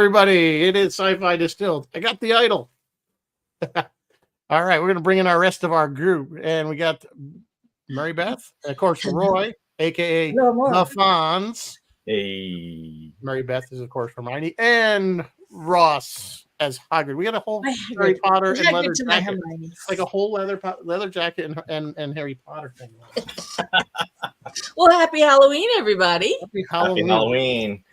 everybody. It is Sci-Fi Distilled. I got the idol. All right, we're going to bring in our rest of our group. And we got Mary Beth, and of course, Roy, a.k.a. The Fonz. Hey. Mary Beth is, of course, Hermione. And Ross as Hagrid. We got a whole Harry Potter and leather jacket. Like a whole leather jacket and Harry Potter thing. Well, happy Halloween, everybody. Happy Halloween.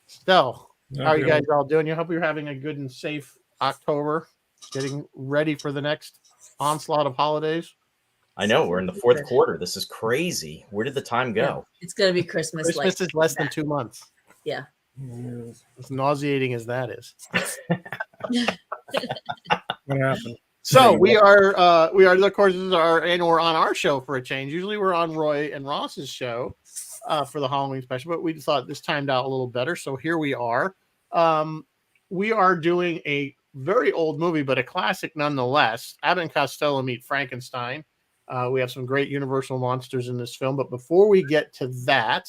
So, how are you guys all doing? I hope you're having a good and safe October, getting ready for the next onslaught of holidays. I know, we're in the fourth quarter. This is crazy. Where did the time go? Yeah, it's going to be Christmas. Christmas is less than 2 months. Yeah. As nauseating as that is. What happened? So we are, of course, this is we're on our show for a change. Usually we're on Roy and Ross's show for the Halloween special, but we thought this timed out a little better. So here we are. We are doing a very old movie, but a classic nonetheless. Abbott and Costello Meet Frankenstein. We have some great Universal monsters in this film, but before we get to that,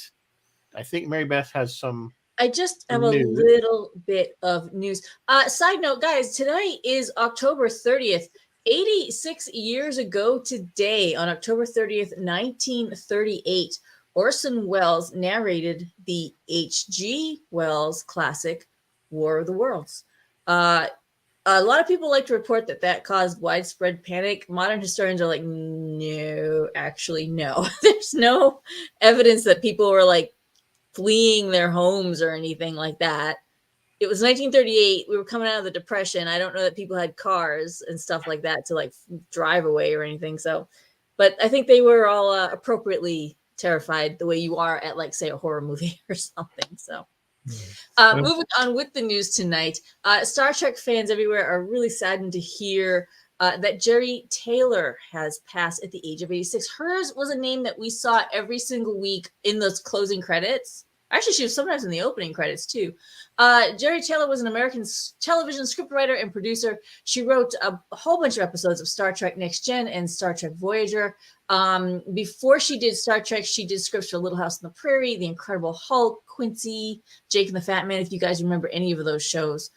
I think Mary Beth has some. I just have a little bit of news. Side note, guys, tonight is October 30th. 86 years ago today, on October 30th, 1938, Orson Welles narrated the H.G. Wells classic War of the Worlds. A lot of people like to report that caused widespread panic. Modern historians are like, no, actually, no. There's no evidence that people were like fleeing their homes or anything like that. It was 1938. We were coming out of the Depression. I don't know that people had cars and stuff like that to like drive away or anything. So, but I think they were all appropriately terrified the way you are at like, say, a horror movie or something. So moving on with the news tonight, Star Trek fans everywhere are really saddened to hear that Jeri Taylor has passed at the age of 86. Hers was a name that we saw every single week in those closing credits. Actually, she was sometimes in the opening credits too. Jeri Taylor was an American television scriptwriter and producer. She wrote a whole bunch of episodes of Star Trek Next Gen and Star Trek Voyager. Before she did Star Trek, she did scripts for Little House on the Prairie, The Incredible Hulk, Quincy, Jake and the Fat Man, if you guys remember any of those shows.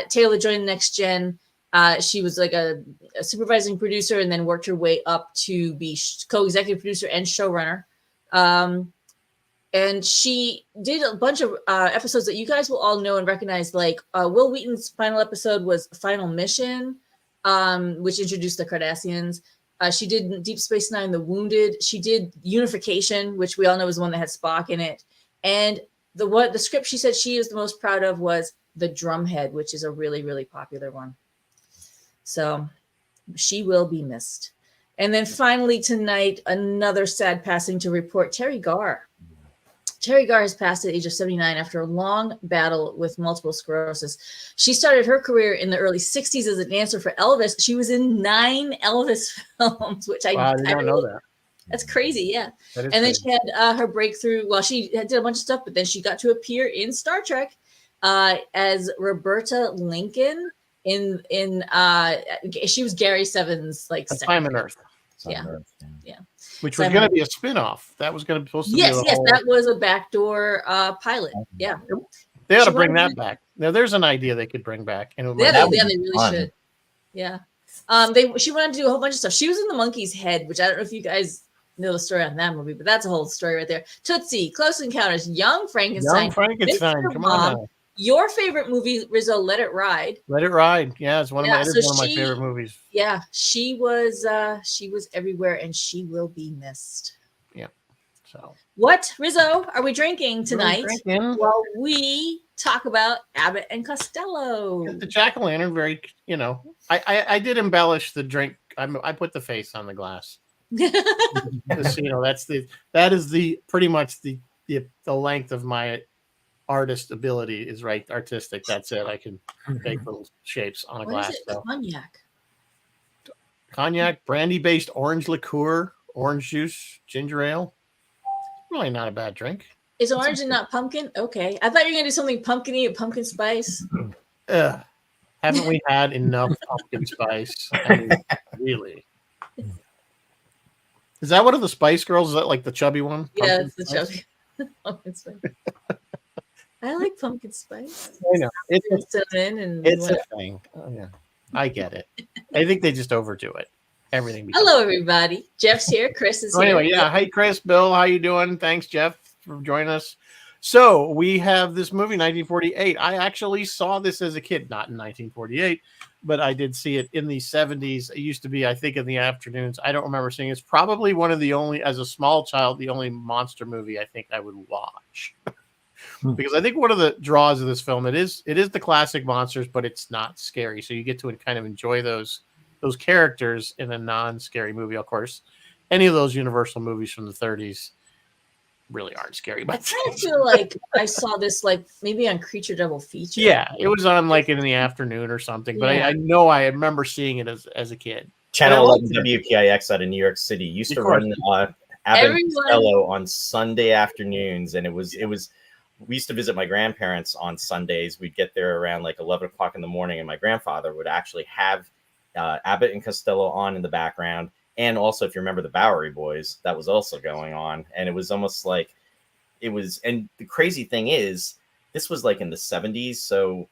Taylor joined Next Gen. She was like a supervising producer and then worked her way up to be co-executive producer and showrunner. And she did a bunch of episodes that you guys will all know and recognize. Like Will Wheaton's final episode was Final Mission, which introduced the Cardassians. She did Deep Space Nine, The Wounded. She did Unification, which we all know is the one that had Spock in it. And the script she said she is the most proud of was The Drumhead, which is a really, really popular one. So she will be missed. And then finally tonight, another sad passing to report, Terry Garr. Terry Garr has passed at the age of 79 after a long battle with multiple sclerosis. She started her career in the early 60s as a dancer for Elvis. She was in 9 Elvis films, which I didn't know that. That's crazy, yeah. And then she had her breakthrough. Well, she did a bunch of stuff, but then she got to appear in Star Trek as Roberta Lincoln in she was Gary Seven's like Time on Earth. Yeah. Which was going to be a spin-off. That was going to be supposed to be that was a backdoor pilot. Yeah. They ought to bring that back. Now there's an idea they could bring back. And they really should. Yeah. She wanted to do a whole bunch of stuff. She was in The Monkey's Head, which I don't know if you guys know the story on that movie, but that's a whole story right there. Tootsie, Close Encounters, Young Frankenstein. Come on now. Your favorite movie, Rizzo, Let It Ride. Let It Ride. Yeah, it's one of my favorite movies. Yeah, she was everywhere, and she will be missed. Yeah. So what, Rizzo, are we drinking tonight? While we talk about Abbott and Costello. The jack-o'-lantern, very, I did embellish the drink. I put the face on the glass. That is pretty much the length of my artist ability is right. Artistic. That's it. I can make little shapes on a glass. Is it? Cognac, brandy-based orange liqueur, orange juice, ginger ale. Really not a bad drink. Is orange and not pumpkin? Okay. I thought you were going to do something pumpkin-y, pumpkin spice. Haven't we had enough pumpkin spice? I mean, really? Is that one of the Spice Girls? Is that like the chubby one? Yeah, it's the chubby. I like pumpkin spice. I know it's Cinnamon a and thing. Oh, yeah, I get it. I think they just overdo it. Everything. hello, everybody. Jeff's here. Chris is So here. anyway, yeah. Hey, Chris, Bill, how you doing? Thanks, Jeff, for joining us. So we have this movie, 1948. I actually saw this as a kid, not in 1948, but I did see it in the 70s. It used to be, I think, in the afternoons. I don't remember seeing it. It's probably one of the only, as a small child, the only monster movie I think I would watch. Because I think one of the draws of this film, it is the classic monsters, but it's not scary. So you get to kind of enjoy those characters in a non-scary movie. Of course, any of those Universal movies from the 30s really aren't scary. But I feel like I saw this like maybe on Creature Double Feature. yeah, it was on like in the afternoon or something. But I know I remember seeing it as a kid. Channel 11 WPIX out of New York City used to run Abbott and Costello on Sunday afternoons, and it was. We used to visit my grandparents on Sundays. We'd get there around like 11 o'clock in the morning, and my grandfather would actually have Abbott and Costello on in the background. And also, if you remember the Bowery Boys, that was also going on. And it was almost like and the crazy thing is, this was like in the 70s. So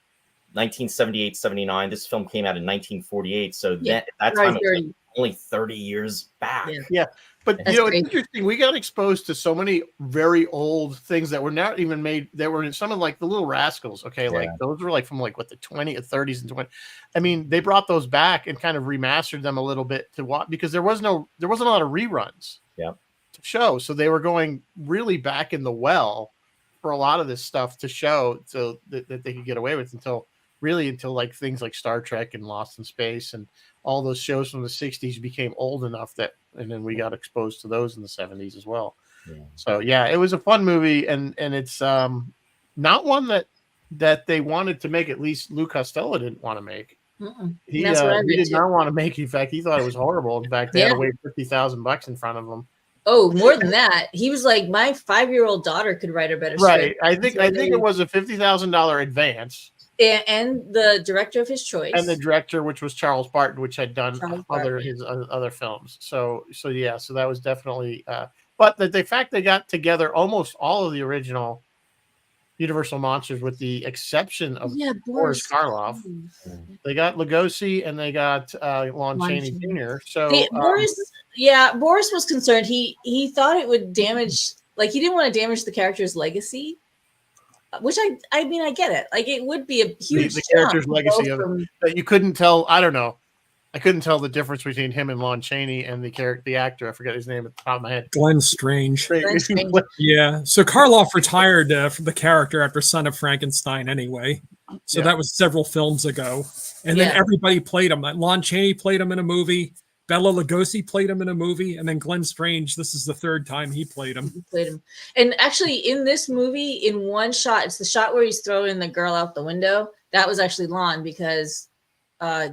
1978, 79, this film came out in 1948. So that time it was like only 30 years back. Yeah. But it's interesting. We got exposed to so many very old things that were not even made. That were in some of like the Little Rascals. Okay, like those were like from like what the 30s and 20. I mean, they brought those back and kind of remastered them a little bit to watch because there wasn't a lot of reruns. Yeah. To show, so they were going really back in the well for a lot of this stuff to show, so that they could get away with until like things like Star Trek and Lost in Space and all those shows from the 60s became old enough and then we got exposed to those in the 70s as well. Yeah. So yeah, it was a fun movie, and it's not one that they wanted to make. At least Lou Costello didn't want to make. He did not want to make. In fact, he thought it was horrible. In fact, they had to wait $50,000 in front of him. Oh, more than that. He was like, my 5-year-old daughter could write a better script. Right. I think it was a $50,000 advance. And the director of his choice. And the director, which was Charles Barton, which had done his other films. So that was definitely but the fact they got together almost all of the original Universal monsters with the exception of Boris Karloff. They got Lugosi and they got Lon Chaney Jr. So Boris was concerned. He thought it would damage, like he didn't want to damage the character's legacy, which I mean I get it. Like it would be a huge the character's legacy of it. But you couldn't tell. I don't know. I couldn't tell the difference between him and Lon Chaney and the actor. I forget his name at the top of my head. Glenn Strange. Yeah. So Karloff retired from the character after Son of Frankenstein anyway. So that was several films ago. And then everybody played him. Lon Chaney played him in a movie. Bela Lugosi played him in a movie, and then Glenn Strange, this is the third time he played him. And actually, in this movie, in one shot, it's the shot where he's throwing the girl out the window. That was actually Lon, because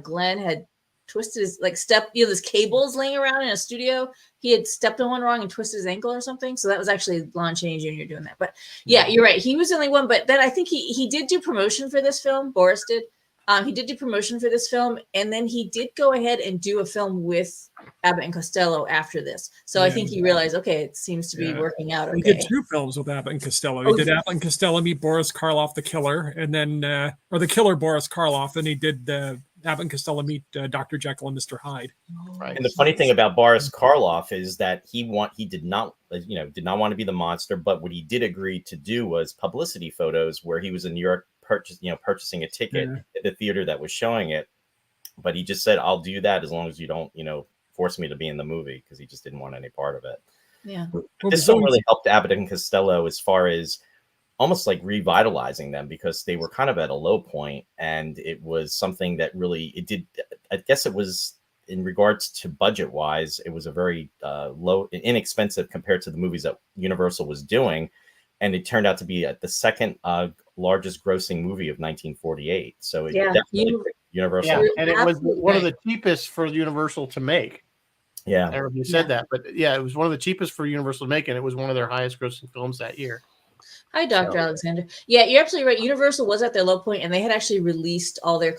Glenn had twisted his there's cables laying around in a studio. He had stepped on one wrong and twisted his ankle or something. So that was actually Lon Chaney Jr. doing that. But yeah, you're right. He was the only one. But then I think he did do promotion for this film. Boris did. He did do promotion for this film, and then he did go ahead and do a film with Abbott and Costello after this. So I think he realized, okay, it seems to be working out okay. He did 2 films with Abbott and Costello. He did Abbott and Costello meet Boris Karloff, the killer, and then, or the killer Boris Karloff, and he did Abbott and Costello meet Dr. Jekyll and Mr. Hyde. Right. And the funny thing about Boris Karloff is that he did not want to be the monster, but what he did agree to do was publicity photos where he was in New York purchasing a ticket at the theater that was showing it, but he just said, I'll do that as long as you don't force me to be in the movie, because he just didn't want any part of it. This film really helped Abbott and Costello as far as almost like revitalizing them, because they were kind of at a low point, and it was something that really I guess it was, in regards to budget wise, it was a very low, inexpensive compared to the movies that Universal was doing. And it turned out to be the second largest grossing movie of 1948. So it definitely Universal. Yeah, and it was one of the cheapest for Universal to make. Yeah. I don't know if you said that, but it was one of the cheapest for Universal to make, and it was one of their highest grossing films that year. Hi, Dr. Alexander. Yeah, you're absolutely right. Universal was at their low point, and they had actually released all their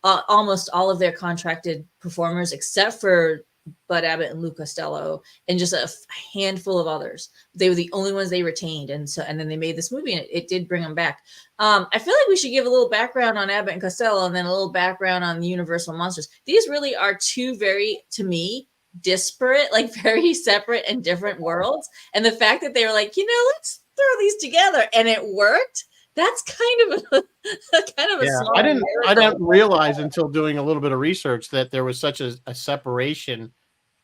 almost all of their contracted performers, except for Bud Abbott and Lou Costello, and just a handful of others. They were the only ones they retained, and then they made this movie, and it did bring them back. I feel like we should give a little background on Abbott and Costello, and then a little background on the Universal monsters. These really are two very, to me, disparate, like very separate and different worlds. And the fact that they were like, let's throw these together, and it worked. That's kind of a small I didn't realize until doing a little bit of research that there was such a separation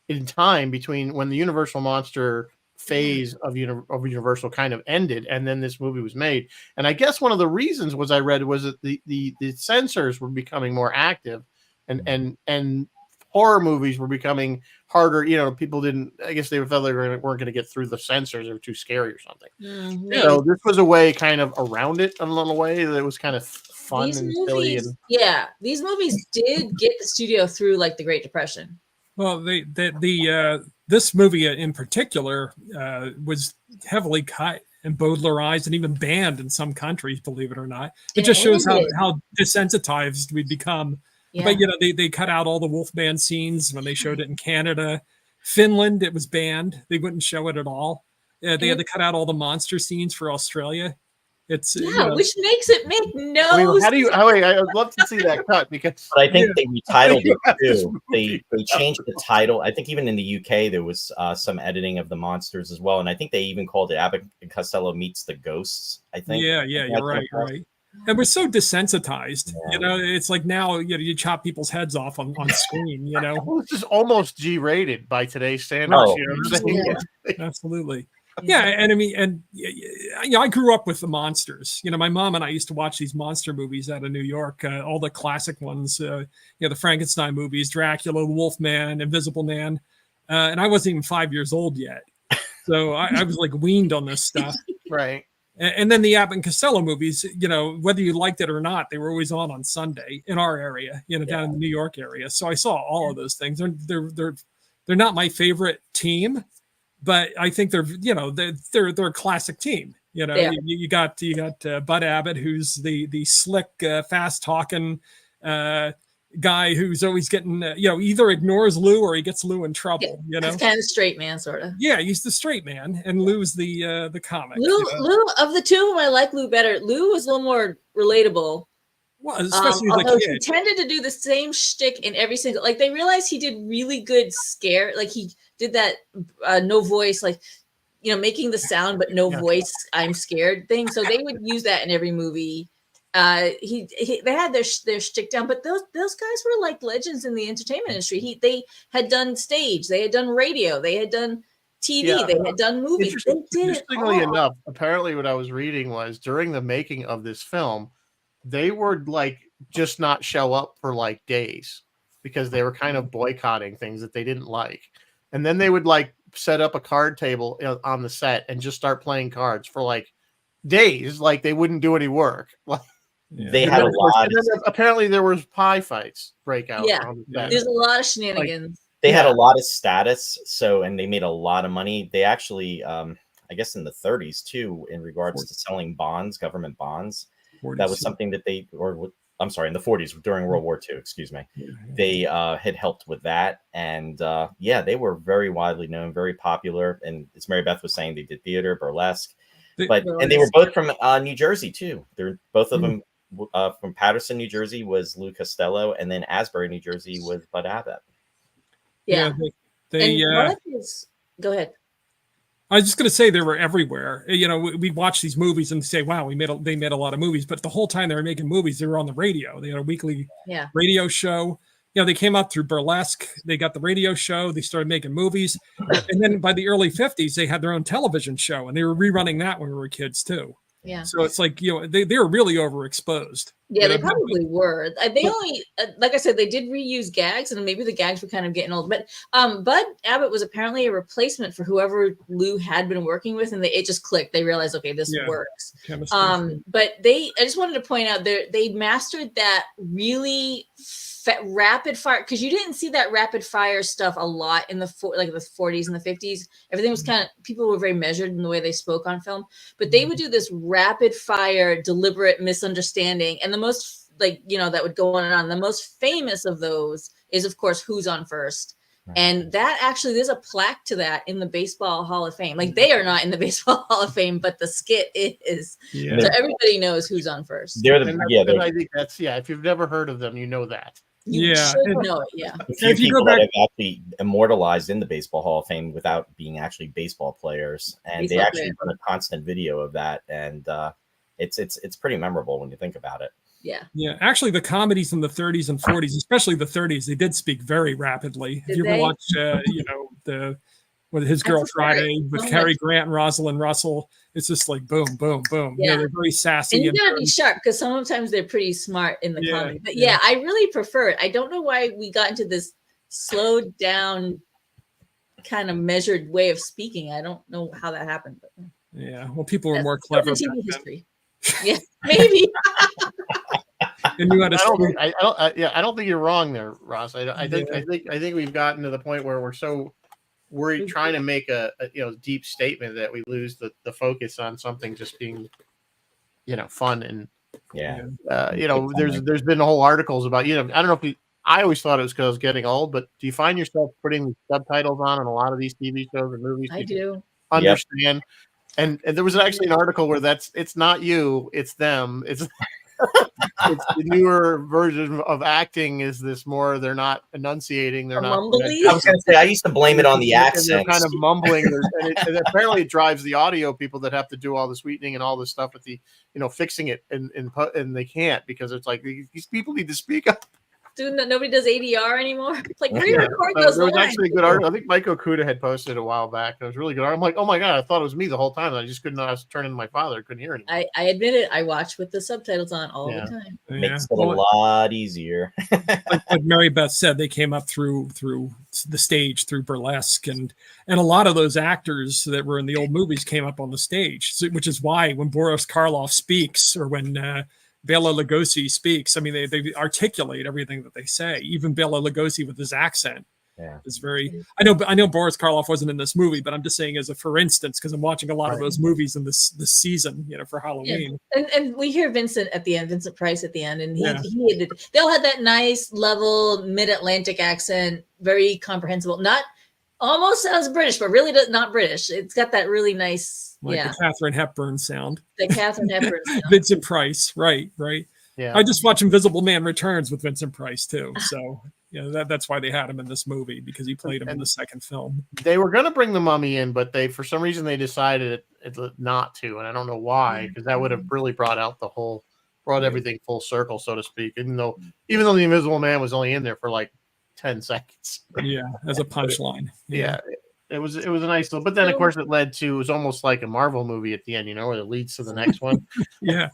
in time between when the Universal monster phase of Universal kind of ended, and then this movie was made. And I guess one of the reasons I read was that the censors were becoming more active, and horror movies were becoming harder. People didn't. I guess they felt they weren't going to get through the censors; they were too scary or something. So this was a way, kind of around it, in a little way that was kind of fun and silly. These movies did get the studio through like the Great Depression. Well, this movie in particular was heavily cut and Baudelarized and even banned in some countries, believe it or not. It just shows how desensitized we've become. Yeah. But they cut out all the Wolfman scenes when they showed it in Canada. Finland, it was banned. They wouldn't show it at all. They had to cut out all the monster scenes for Australia. It's which makes it make no sense. I'd love to see that cut, because but I think they retitled it too. They changed the title. I think even in the UK there was some editing of the monsters as well, and I think they even called it Abbott and Costello Meets the Ghosts. I think. Yeah, you're right. And we're so desensitized. It's like now you chop people's heads off on screen. Well, this is almost G-rated by today's standards. Absolutely. Yeah, and I mean, I grew up with the monsters. My mom and I used to watch these monster movies out of New York, all the classic ones. The Frankenstein movies, Dracula, Wolfman, Invisible Man, and I wasn't even 5 years old yet, so I was like weaned on this stuff. Right. And then the Abbott and Costello movies, whether you liked it or not, they were always on Sunday in our area, down in the New York area. So I saw all of those things. They're not my favorite team, but I think they're a classic team. You got Bud Abbott, who's the slick, fast talking guy who's always getting either ignores Lou or he gets Lou in trouble. He's kind of straight man, sort of. Yeah, he's the straight man, and Lou's the comic. Lou of the two of them, I like Lou better. Lou was a little more relatable. Well, especially although he tended to do the same shtick in every single. Like they realized he did really good scare. Like he did that no voice, like making the sound but no voice. I'm scared thing. So they would use that in every movie. They had their shtick down, but those guys were like legends in the entertainment industry. They had done stage, they had done radio, they had done TV, they had done movies. Interestingly enough, apparently what I was reading was during the making of this film, they were like just not show up for like days because they were kind of boycotting things that they didn't like. And then they would like set up a card table on the set and just start playing cards for like days. Like they wouldn't do any work. They had a lot. Apparently there was pie fights break out. Yeah, there's a lot of shenanigans. They had a lot of status, and they made a lot of money. They actually, I guess in the 30s too, in regards to selling bonds, government bonds. 40s. That was something that in the 40s during World War II, excuse me. They had helped with that. And they were very widely known, very popular. And as Mary Beth was saying, they did theater, burlesque. And they were both from New Jersey too. They're both of them from Paterson, New Jersey was Lou Costello, and then Asbury, New Jersey was Bud Abbott. Yeah. Go ahead. I was just going to say they were everywhere. We watch these movies and say, "Wow, they made a lot of movies." But the whole time they were making movies, they were on the radio. They had a weekly radio show. They came up through burlesque. They got the radio show. They started making movies, and then by the early 50s, they had their own television show, and they were rerunning that when we were kids too. Yeah. So it's like they were really overexposed. Yeah, they probably were. They only, like I said, they did reuse gags, and maybe the gags were kind of getting old. But Bud Abbott was apparently a replacement for whoever Lou had been working with, and it just clicked. They realized, okay, this works. But I just wanted to point out they mastered that really rapid fire, because you didn't see that rapid fire stuff a lot in the 40s and the 50s. Everything was kind of, people were very measured in the way they spoke on film, but they would do this rapid fire, deliberate misunderstanding. And the most that would go on and on. The most famous of those is, of course, Who's on First. And that actually, there's a plaque to that in the Baseball Hall of Fame. Like, they are not in the Baseball Hall of Fame, but the skit is. Yeah. So everybody knows who's on first. They're I think that's if you've never heard of them, you know that. You should know it, yeah. A few people that have actually immortalized in the Baseball Hall of Fame without being actually baseball players, and they actually run a constant video of that, and it's pretty memorable when you think about it. Yeah. Actually, the comedies in the 30s and 40s, especially the 30s, they did speak very rapidly. If you ever watch, His Girl Friday with Cary Grant and Rosalind Russell, it's just like boom, boom, boom. Yeah, they're very sassy. And you gotta be sharp because sometimes they're pretty smart in the comedy. But I really prefer it. I don't know why we got into this slowed down, kind of measured way of speaking. I don't know how that happened. But yeah, well, people were more clever. TV history. Yeah, maybe. I don't think you're wrong there, Ross. I think we've gotten to the point where we're so worried trying to make a deep statement that we lose the focus on something just being fun and there's been whole articles about I don't know if I always thought it was because I was getting old, but do you find yourself putting subtitles on in a lot of these TV shows and movies? I do understand. And there was actually an article where it's not you, it's them. It's it's the newer version of acting is this more they're not enunciating, they're not mumbly. I was going to say I used to blame it on the accent. They're kind of mumbling, and apparently it drives the audio people that have to do all the sweetening and all this stuff with the fixing it and they can't because it's like these people need to speak up. Doing that, nobody does ADR anymore. Like, re-record those there was lines. actually a good article. I think Mike Okuda had posted a while back. It was really good. I'm like, oh my god, I thought it was me the whole time. I just couldn't. I was turning to my father. I couldn't hear anything. I admit it. I watch with the subtitles on all the time. Makes it a lot easier. like Mary Beth said, they came up through the stage, through burlesque, and a lot of those actors that were in the old movies came up on the stage, which is why when Boris Karloff speaks or when Bela Lugosi speaks, I mean, they articulate everything that they say. Even Bela Lugosi with his accent is very. I know Boris Karloff wasn't in this movie, but I'm just saying as a for instance because I'm watching a lot of those movies in this season, for Halloween. Yeah. And we hear Vincent Price at the end, and they all had that nice level mid-Atlantic accent, very comprehensible. Not almost sounds British, but really not British. It's got that really nice. The Katharine Hepburn sound. The Katharine Hepburn sound. Vincent Price, right. Yeah. I just watched Invisible Man Returns with Vincent Price too. So that's why they had him in this movie because he played him in the second film. They were going to bring the Mummy in, but for some reason they decided not to, and I don't know why because that would have really brought everything full circle, so to speak. Even though the Invisible Man was only in there for like 10 seconds. Yeah, as a punchline. Yeah. It was a nice little, but then of course it led to it was almost like a Marvel movie at the end, where it leads to the next one. Yeah.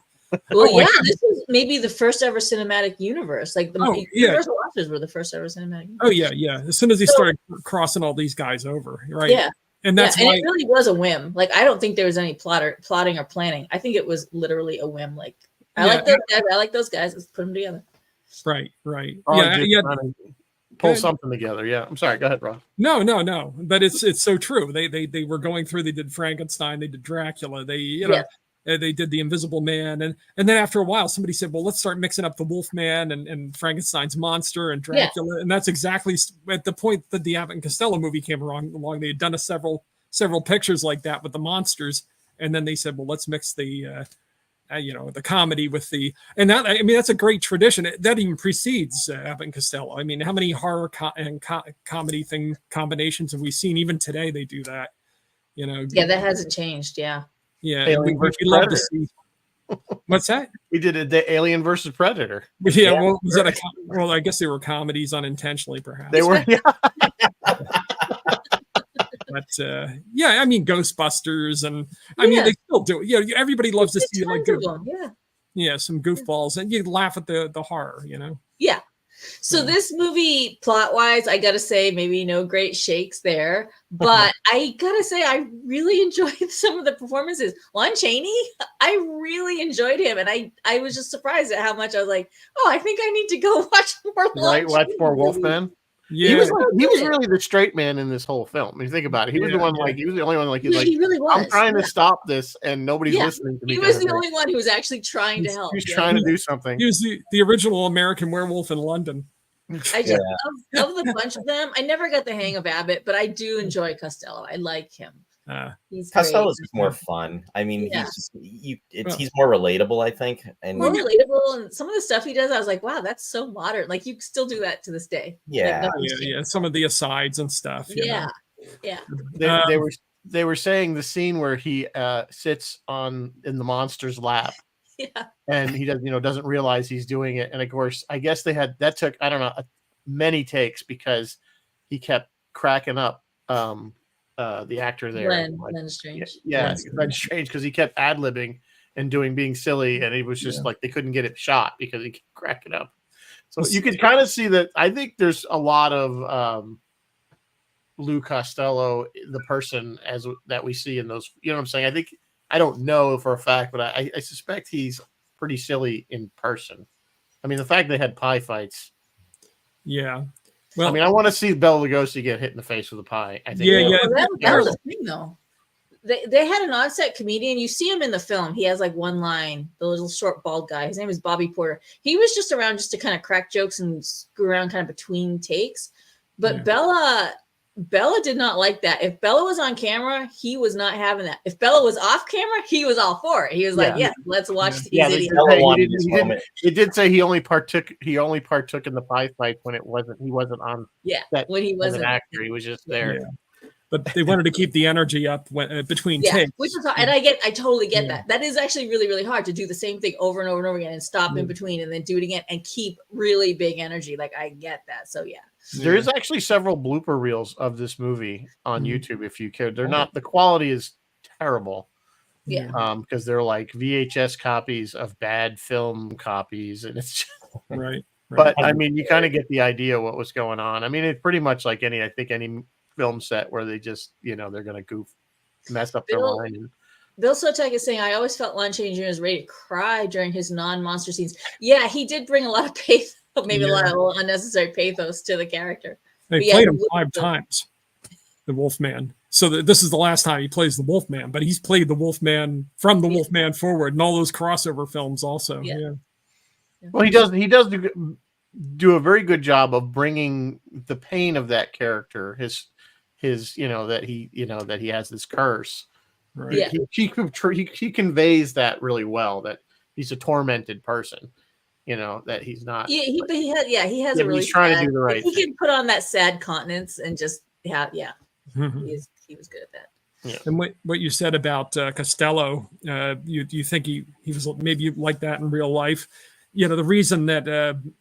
Well, this is maybe the first ever cinematic universe. Like the Universal Watchers were the first ever cinematic universe. Oh yeah. As soon as they started crossing all these guys over, right? Yeah. And that's why it really was a whim. Like I don't think there was any plotting or planning. I think it was literally a whim. Like I like those guys. I like those guys. Let's put them together. Right. Pull something together. Yeah. I'm sorry. Go ahead, Rob. No. But it's so true. They were going through. They did Frankenstein. They did Dracula. They they did the Invisible Man, and then after a while, somebody said, "Well, let's start mixing up the Wolfman and Frankenstein's monster and Dracula." And that's exactly at the point that the Abbott and Costello movie came along. They had done several pictures like that with the monsters, and then they said, "Well, let's mix the." The comedy with and that, I mean, that's a great tradition. That even precedes Abbott and Costello. I mean, how many horror and comedy combinations have we seen? Even today, they do that. Yeah, that hasn't changed. Yeah. Yeah, we love to see. What's that? We did the Alien versus Predator. Yeah, well, was that well, I guess they were comedies unintentionally, perhaps. They were. Yeah. But I mean, Ghostbusters, and I mean, they still do it. Yeah, everybody loves to see like some goofballs, and you laugh at the horror, Yeah. So this movie, plot-wise, I gotta say, maybe no great shakes there, but I gotta say, I really enjoyed some of the performances. Lon Chaney, I really enjoyed him, and I was just surprised at how much I was like, oh, I think I need to go watch more. Watch more Wolfman. Yeah, he was really the straight man in this whole film. When you think about it, he was the one he was the only one he really was. I'm trying to stop this, and nobody's listening to me. He was the only one who was actually trying to help. He was trying to do something. He was the original American Werewolf in London. I just of the bunch of them, I never got the hang of Abbott, but I do enjoy Costello. I like him. He's Costello's great. just more fun. I mean, Yeah. he's more relatable, I think, and more relatable. And some of the stuff he does, I was like, wow, that's so modern. Like you still do that to this day. Yeah, like, yeah. Some of the asides and stuff. Yeah, know. yeah. They were saying the scene where he sits in the monster's lap. Yeah. And he doesn't realize he's doing it. And of course, I guess that took, I don't know, many takes because he kept cracking up the actor there. Len Strange. Yeah, Len Strange, because he kept ad-libbing and being silly, and he was just like they couldn't get it shot because he kept cracking up. So you could kind of see that. I think there's a lot of Lou Costello, the person that we see in those. You know what I'm saying? I don't know for a fact, but I suspect he's pretty silly in person. I mean, the fact they had pie fights. Yeah. Well, I mean, I want to see Bela Lugosi get hit in the face with a pie. I think. Yeah. Well, that was the thing, though. They had an on-set comedian. You see him in the film. He has like one line, the little short bald guy. His name is Bobby Porter. He was just around just to kind of crack jokes and screw around kind of between takes. But Bella did not like that. If Bella was on camera, he was not having that. If Bella was off camera, he was all for it. He was like, "Yeah, let's watch these idiots." It did say he only partook in the pie fight when he wasn't on. Yeah, set when he wasn't an actor, he was just there. Yeah. But they wanted to keep the energy up between takes. Which is hard. And I totally get that. That is actually really, really hard to do the same thing over and over and over again and stop in between and then do it again and keep really big energy. Like I get that. So yeah. There is actually several blooper reels of this movie on YouTube if you care. They're not, the quality is terrible. Yeah. Because they're like VHS copies of bad film copies, and it's just, right. But I mean, you kind of get the idea what was going on. I mean, it's pretty much like any film set where they just, they're going to mess up their line. Bill Sotek is saying, I always felt Lon Chaney Jr. was ready to cry during his non-monster scenes. Yeah, he did bring a lot of pathos, maybe a lot of unnecessary pathos to the character. They played him 5 times, the Wolfman. So this is the last time he plays the Wolfman, but he's played the Wolfman from the Wolfman forward and all those crossover films also. Yeah. Well, he does do a very good job of bringing the pain of that character, his that he has this curse. Right. Yeah. He conveys that really well, that he's a tormented person, that he's not. Yeah, he has a really. He's trying to do the right thing. thing. He can put on that sad countenance and just have Mm-hmm. he was good at that. Yeah. And what you said about Costello, you think he was maybe like that in real life? The reason that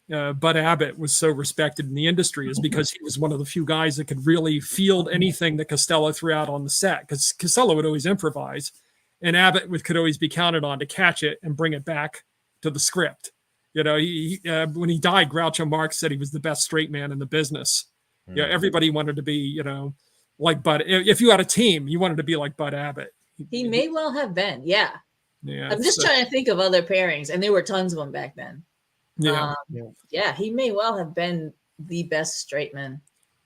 Bud Abbott was so respected in the industry is because he was one of the few guys that could really field anything that Costello threw out on the set. Because Costello would always improvise, and Abbott could always be counted on to catch it and bring it back to the script. When he died, Groucho Marx said he was the best straight man in the business. Mm-hmm. Everybody wanted to be, like Bud. If you had a team, you wanted to be like Bud Abbott. He may well have been, yeah. Yeah, I'm just trying to think of other pairings, and there were tons of them back then. Yeah, he may well have been the best straight man.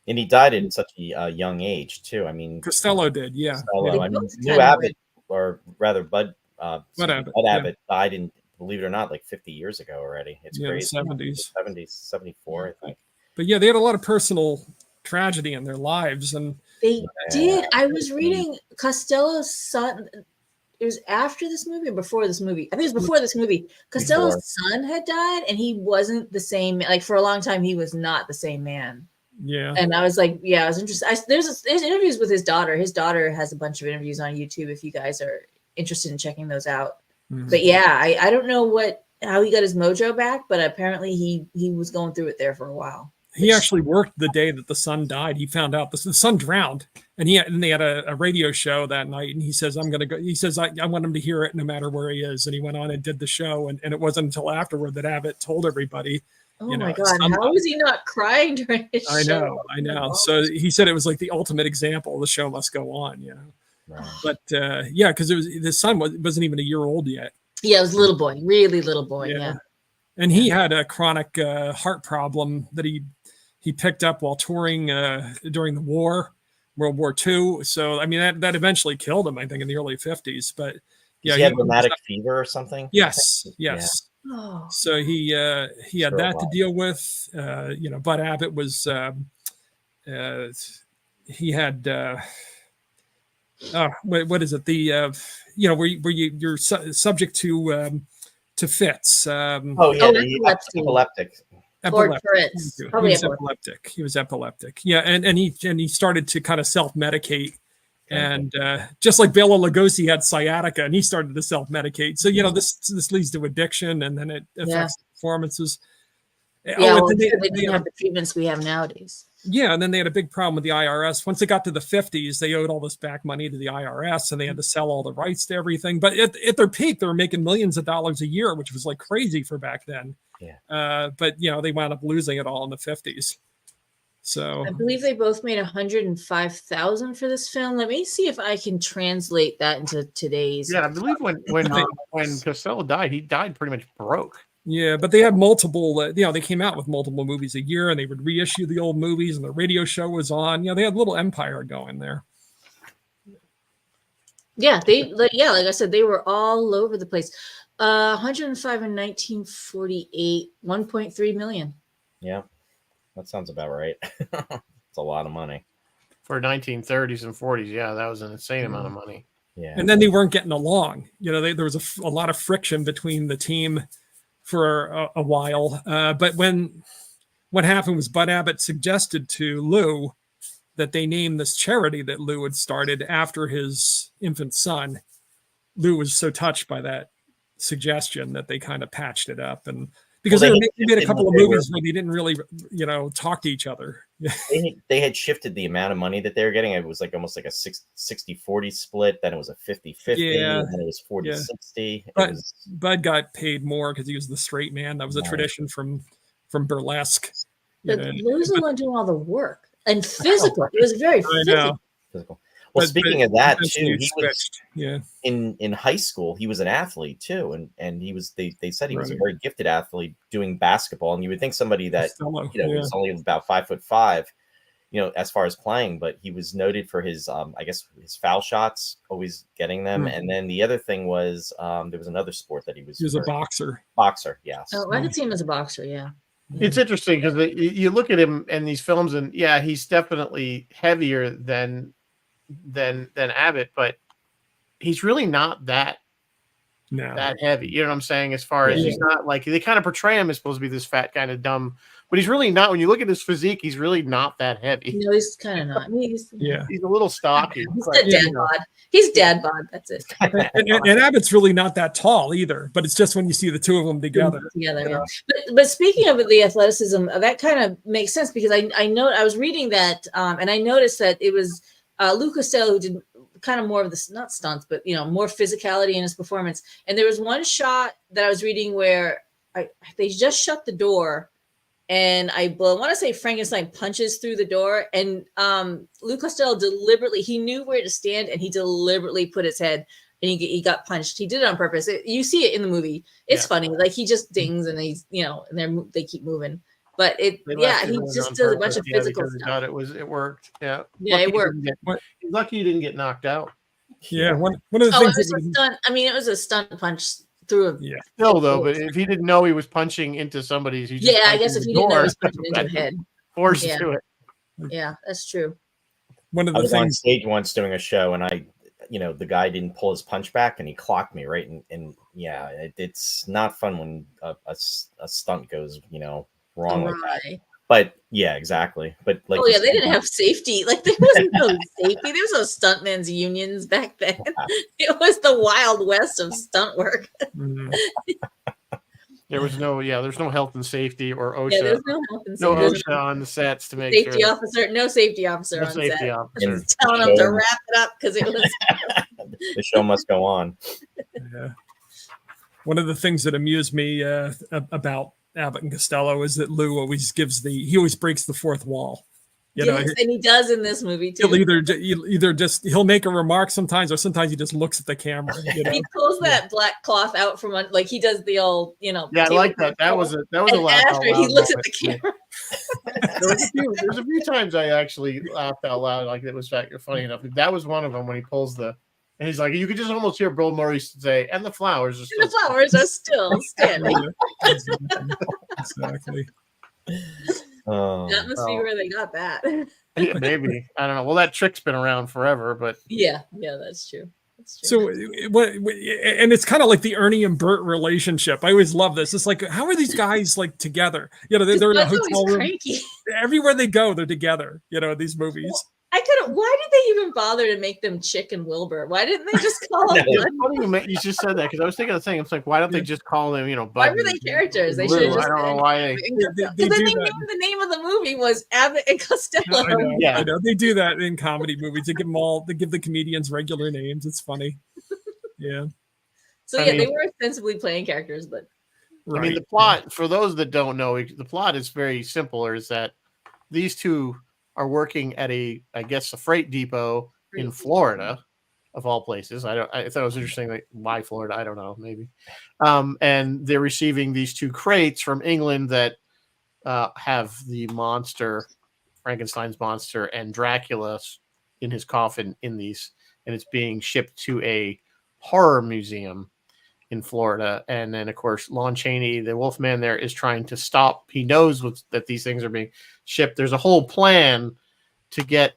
And he died at such a young age too. I mean, Costello did, Costello. I mean, Lou Abbott, or rather Bud Abbott died in, believe it or not, like 50 years ago already. It's crazy. 70s, 74, I think. But yeah, they had a lot of personal tragedy in their lives, and they did. I was reading Costello's son. It was after this movie or before this movie? I think it was before this movie. Costello's son had died, and he wasn't the same. Like for a long time, he was not the same man. Yeah. And I was like, I was interested. There's interviews with his daughter. His daughter has a bunch of interviews on YouTube. If you guys are interested in checking those out. Mm-hmm. But yeah, I don't know how he got his mojo back, but apparently he was going through it there for a while. He actually worked the day that the son died. He found out the son drowned, and they had a radio show that night. And he says, "I'm going to go." He says, "I want him to hear it no matter where he is." And he went on and did the show. And it wasn't until afterward that Abbott told everybody. Oh my God! How was he not crying during his show? I know. So he said it was like the ultimate example. The show must go on, Wow. But because the son wasn't even a year old yet. Yeah, it was a little boy, really little boy. Yeah. And he had a chronic heart problem that he picked up while touring during the war, World War II. So, I mean, that eventually killed him, I think, in the early 50s. But yeah, he had rheumatic fever or something. Yes. Oh. So he had that to deal with. Bud Abbott was he had what is it? The where you're subject to fits. Epileptic. He was epileptic. He was epileptic. Yeah, and he started to kind of self-medicate. And just like Bela Lugosi had sciatica, and he started to self-medicate. So this leads to addiction, and then it affects performances. They didn't have the treatments we have nowadays. Yeah, and then they had a big problem with the IRS. Once they got to the 50s, they owed all this back money to the IRS, and they had to sell all the rights to everything. But at their peak, they were making millions of dollars a year, which was like crazy for back then. Yeah. But they wound up losing it all in the 50s. So I believe they both made $105,000 for this film. Let me see if I can translate that into today's. Yeah, I believe when Costello died, he died pretty much broke. Yeah, but they had multiple. They came out with multiple movies a year, and they would reissue the old movies, and the radio show was on. They had a little empire going there. Yeah, like I said, they were all over the place. 105 in 1948, 1.3 million. Yeah, that sounds about right. It's a lot of money for 1930s and 40s. Yeah, that was an insane amount of money. Yeah, and then they weren't getting along. There was a lot of friction between the team for a while. But what happened was Bud Abbott suggested to Lou that they name this charity that Lou had started after his infant son. Lou was so touched by that suggestion that they kind of patched it up, and because they made a couple of movies where they didn't really talk to each other. They had shifted the amount of money that they were getting. It was like almost like a 60-40 split, then it was a 50-50, and then it was 40-60. Bud got paid more because he was the straight man. That was a tradition from burlesque. But Lou's the one doing all the work and physical. It was very physical. Well, speaking of that too, he was in high school. He was an athlete too, and he was. They said he was a very gifted athlete doing basketball. And you would think somebody that was only about 5'5", as far as playing, but he was noted for his his foul shots, always getting them. And then the other thing was there was another sport that he was. He was a boxer. Boxer, yes. Oh, I could see him as a boxer. Yeah. It's interesting because you look at him in these films, and he's definitely heavier than Abbott, but he's really not that heavy. You know what I'm saying? As far as he's not like, they kind of portray him as supposed to be this fat kind of dumb, but he's really not. When you look at his physique, he's really not that heavy. No, he's kind of not. I mean, he's a little stocky. He's dad bod. He's dad bod. That's it. and Abbott's really not that tall either, but it's just when you see the two of them together. But speaking of the athleticism, that kind of makes sense because I know I was reading that and I noticed that it was Lou Costello who did kind of more of the not stunts, but more physicality in his performance. And there was one shot that I was reading where they just shut the door, and I want to say Frankenstein punches through the door, and Lou Costello deliberately, he knew where to stand, and he deliberately put his head, and he got punched. He did it on purpose. You see it in the movie. It's funny, like he just dings, and he's and they keep moving. But he just does a bunch of physical stuff. It worked. Yeah, it worked. He's lucky he didn't get knocked out. Yeah, one of the things. It was a stunt punch through a. Yeah. Still though, but if he didn't know he was punching into somebody's, I guess if he didn't know he was punching into the head, forced to it. Yeah, that's true. One of the I was things on stage once doing a show, and the guy didn't pull his punch back, and he clocked me right, and it's not fun when a stunt goes, wrong like that. But yeah, exactly. But like, they didn't have safety. Like there wasn't no safety. There was no stuntmen's unions back then. It was the Wild West of stunt work. There was there's no health and safety or OSHA. Yeah, there's no health and safety. No OSHA on the sets to make safety officer. No safety officer on set. Officer. Telling them to wrap it up because it was. The show must go on. Yeah. One of the things that amused me about Abbott and Costello is that Lou always breaks the fourth wall. And he does in this movie too. He'll make a remark sometimes, or sometimes he just looks at the camera. He pulls that black cloth out from like he does the old, Yeah, I like that. That was a laugh. After he looks at the camera. There's a few times I actually laughed out loud. Like it was funny enough. That was one of them when he pulls the And he's like, you could just almost hear Bill Murray say, and the flowers are still still standing. Exactly. That must be where they got that. Yeah, maybe. I don't know. Well, that trick's been around forever, but yeah, that's true. So and it's kind of like the Ernie and Bert relationship. I always love this. It's like, how are these guys like together? You know, they're in a hotel room. Cranky. Everywhere they go, they're together. You know, these movies. I couldn't. Why did they even bother to make them Chick and Wilbur? Why didn't they just call them? You just said that because I was thinking the thing. It's like, why don't they just call them? You know, why were they characters? They should have just. I don't know why because then they named the name of the movie was Abbott and Costello. I know. They do that in comedy movies. They give them all. They give the comedians regular names. It's funny. Yeah. So they were ostensibly playing characters, but I mean, the plot for those that don't know, the plot is very simple. Is that these two are working at a freight depot in Florida, of all places. I thought it was interesting. Like, why Florida? I don't know. Maybe. And they're receiving these two crates from England that have the monster, Frankenstein's monster, and Dracula in his coffin in these, and it's being shipped to a horror museum in Florida. And then, of course, Lon Chaney, the Wolfman there, is trying to stop. He knows that these things are being shipped. There's a whole plan to get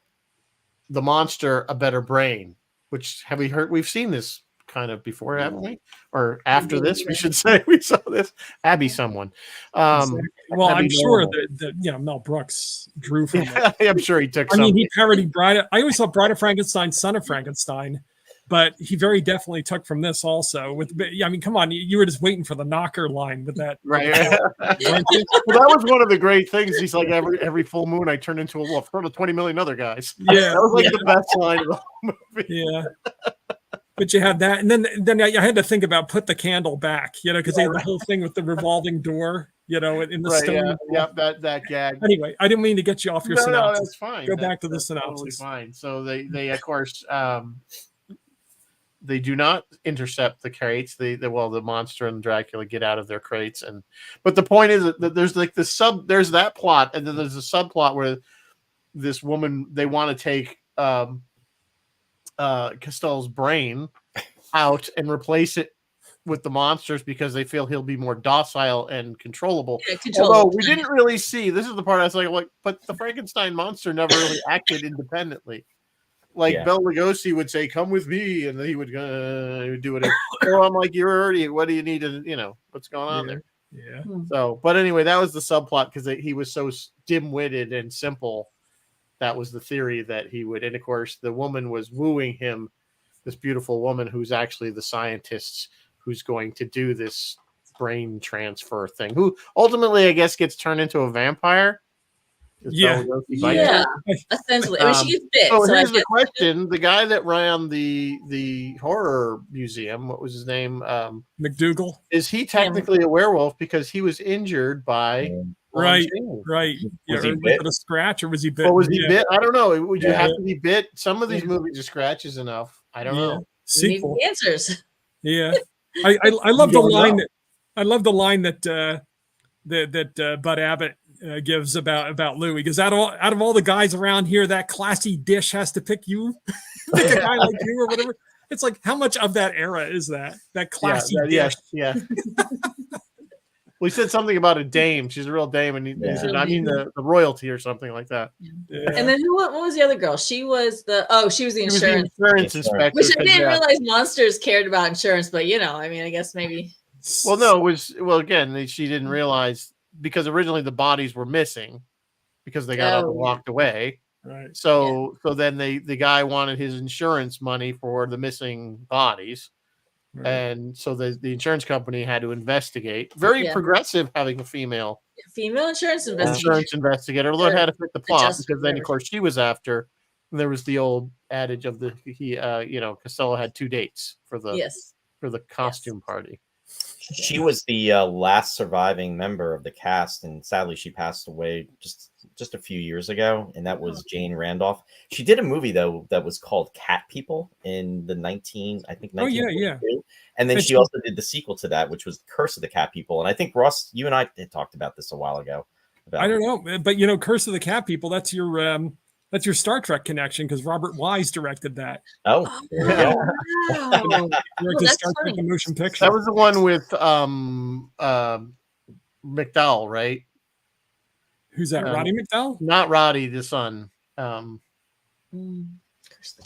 the monster a better brain, which have we heard? We've seen this kind of before, haven't we? Or after this, we should say we saw this. Abby someone. Well, I'm sure that Mel Brooks drew from it. I'm sure he took I mean, he parodied Bride. I always thought Bride of Frankenstein, Son of Frankenstein. But he very definitely took from this also. I mean, come on, you were just waiting for the knocker line with that, right? Well, that was one of the great things. He's like, every full moon, I turn into a wolf. So do 20 million other guys. Yeah, that was like the best line of the whole movie. Yeah, but you had that, and then I had to think about put the candle back, because they had the whole thing with the revolving door, in the stone. Yeah, that gag. Anyway, I didn't mean to get you off your synopsis. No, that's fine. Go back to the synopsis. Totally fine. So they of course. They do not intercept the crates. The monster and Dracula get out of their crates, but the point is that there's like there's that plot, and then there's a subplot where this woman, they want to take Costello's brain out and replace it with the monsters because they feel he'll be more docile and controllable. Although we didn't really see, this is the part I was like, but the Frankenstein monster never really acted independently. Like Bela Lugosi would say, "Come with me," and he would do it. So I'm like, "You're already. What do you need to? What's going on there?" Yeah. So, but anyway, that was the subplot because he was so dim-witted and simple. That was the theory that he would, and of course, the woman was wooing him. This beautiful woman who's actually the scientist who's going to do this brain transfer thing. Who ultimately, I guess, gets turned into a vampire. Yeah, essentially. I mean, she gets bit. So here's the question: the guy that ran the horror museum, what was his name? McDougal. Is he technically a werewolf because he was injured by? Right. Was he bit? A scratch, or was he bit? Or was he bit? I don't know. Would you have to be bit? Some of these movies are scratches enough. I don't know. Sequel. Need the answers. Yeah, I love the line that I love the line that Bud Abbott gives about Louis, because out of all the guys around here, that classy dish has to pick you, pick a guy like you or whatever. It's like, how much of that era is that classy dish? Yeah. Well, he said something about a dame. She's a real dame, and he said, I mean the royalty or something like that. Yeah. And then what was the other girl? She was the insurance inspector. Which I didn't realize monsters cared about insurance, but I mean, I guess maybe. Well, no, it was again, she didn't realize, because originally the bodies were missing because they got up and walked away. Right. So then the guy wanted his insurance money for the missing bodies. Right. And so the insurance company had to investigate. Very progressive having a female insurance investigator. Although it had to fit the plot, because then of course she was after. There was the old adage of Costello had 2 dates for the costume party. She was the last surviving member of the cast, and sadly she passed away just a few years ago, and that was Jane Randolph. She did a movie though that was called Cat People in the 1942. And then she also did the sequel to that, which was Curse of the Cat People. And I think, Ross, you and I had talked about this a while ago. I don't know, but Curse of the Cat People, that's your That's your Star Trek connection because Robert Wise directed that. Oh, there we go. Wow. Directed that's Star Trek funny. the motion picture. That was the one with McDowell, right? Who's that? Roddy McDowell? Not Roddy, the son.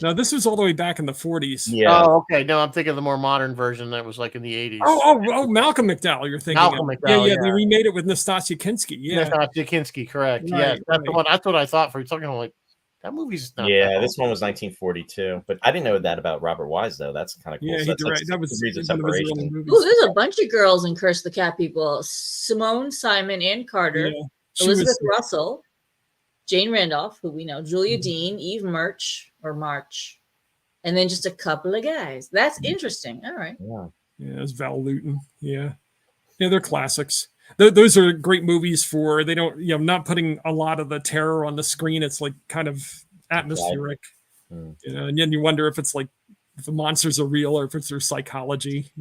No, this was all the way back in the 40s. Yeah. Oh, okay. No, I'm thinking of the more modern version that was like in the 80s. Oh, Malcolm McDowell. You're thinking Malcolm of. McDowell, Yeah, yeah. They remade it with Nastasia Kinski. Yeah, Nastasia Kinski, correct. Right, Yeah, that's the right. one. That's what I thought for a second. I'm like, that movie's not. Yeah, that this old. one was 1942, but I didn't know that about Robert Wise though. That's kind of cool. yeah, So he that's like directed. That was degrees of one of his early separation. movies. Ooh, there's a bunch of girls in Curse the Cat People. Simone, Simon, Ann Carter, Yeah, she Elizabeth was. Russell, Jane Randolph, who we know, Julia Dean, Eve March, and then just a couple of guys. That's interesting. All right. Yeah. Yeah, it was Val Lewton. Yeah, they're classics. Those are great movies for. They don't, not putting a lot of the terror on the screen. It's like kind of atmospheric, and then you wonder if it's like if the monsters are real or if it's their psychology.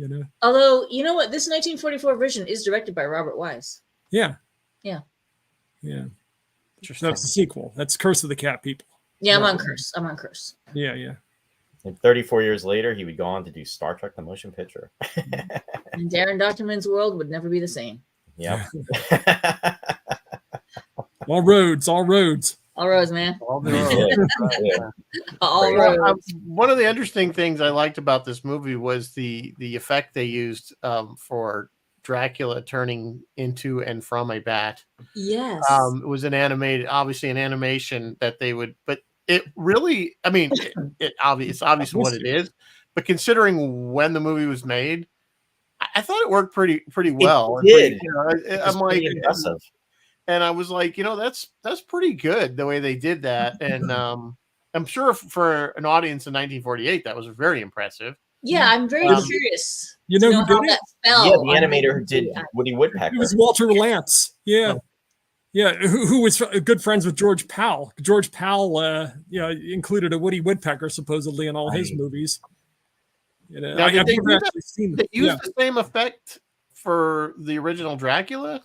Although, you know what? This 1944 version is directed by Robert Wise. Yeah. Yeah. Interesting. That's the sequel. That's Curse of the Cat People. Yeah, I'm on Curse. Yeah. And 34 years later, he would go on to do Star Trek: The Motion Picture. And Darren Dochterman's world would never be the same. Yep. All roads. All roads, man. All the roads. Yeah. All Right. roads. One of the interesting things I liked about this movie was the effect they used for Dracula turning into and from a bat. Yes. It was obviously an animation that they would, but it really, I mean, it's obvious what it is, but considering when the movie was made, I thought it worked pretty well. It did. I'm like, impressive. and I was like, that's pretty good the way they did that, and I'm sure for an audience in 1948 that was very impressive. Yeah, I'm very curious. You know who how did it? that fell. Yeah, the on animator who did the- Woody Woodpecker. It was Walter Lantz. Yeah. Yeah, who was good friends with George Powell. George Powell, included a Woody Woodpecker supposedly in all his movies. Now, I've did they never do actually seen They them. used the same effect for the original Dracula.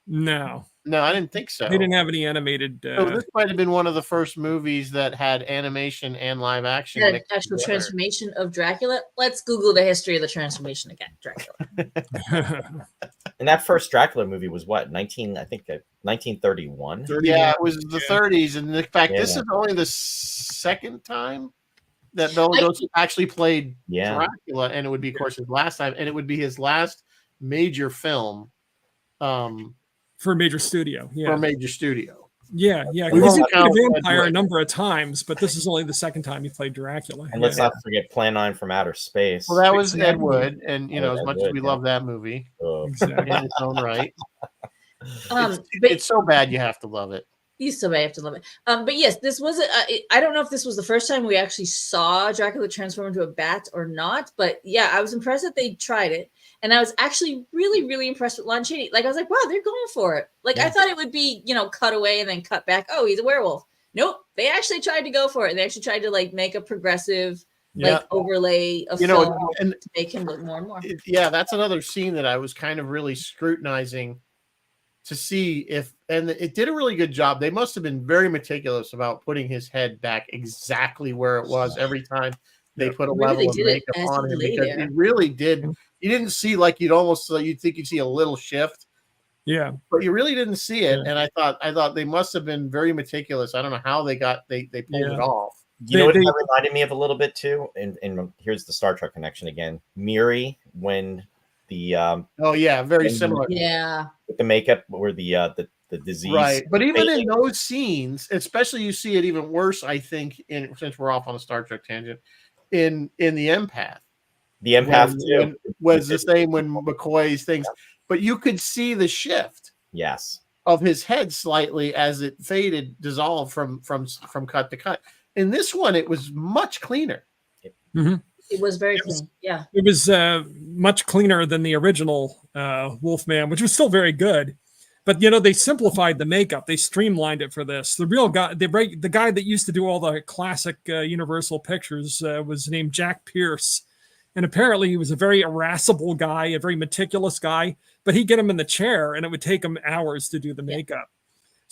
No, No, I didn't think so. they didn't have any animated. So this might have been one of the first movies that had animation and live action. the mixed actual together. transformation of Dracula. Let's Google the history of the transformation of Dracula. And that first Dracula movie was what? 1931. Yeah, it was the 30s, and in fact, this Yeah. is only the second time that Bela Lugosi actually played Yeah. Dracula, and it would be, of course, his last time, and it would be his last major film For a major studio. for Yeah. a major studio. Yeah. We Because he won't played count a vampire Edward. a number of times, but this is only the second time he played Dracula. And let's not forget Plan 9 from Outer Space. Well, that was Ed Exactly. Wood, and Oh, as Ed much as Wood, we yeah. love that movie Oh. Exactly. in its own right, But it's so bad you have to love it. you still may have to love it. But yes, this was. I don't know if this was the first time we actually saw Dracula transform into a bat or not. But yeah, I was impressed that they tried it, and I was actually really, really impressed with Lon Chaney. Like I was like, wow, they're going for it. Like I thought it would be, cut away and then cut back. Oh, he's a werewolf. Nope, they actually tried to go for it. They actually tried to make a progressive overlay of film and to make him look more and more. that's another scene that I was kind of really scrutinizing to see and it did a really good job. They must have been very meticulous about putting his head back exactly where it was every time they put a Maybe level they of did it makeup as on he him, lay because there. it really did. You didn't see you'd think you'd see a little shift, Yeah. but you really didn't see it. And I thought they must have been very meticulous. I don't know how they pulled it off. You know what that reminded me of a little bit too? And here's the Star Trek connection again. Miri, when the very similar. Yeah. with the makeup or the disease. Right. But even in those scenes, especially you see it even worse, I think, since we're off on a Star Trek tangent, in the Empath. The Empath too was the same when McCoy's things, but you could see the shift. Yes. Of his head slightly as it dissolved from cut to cut. In this one, it was much cleaner. Mm-hmm. It was very clean. Yeah. It was much cleaner than the original Wolfman, which was still very good. But they simplified the makeup. They streamlined it for this. The real guy, the guy that used to do all the classic Universal pictures was named Jack Pierce, and apparently he was a very irascible guy, a very meticulous guy. But he'd get him in the chair, and it would take him hours to do the makeup.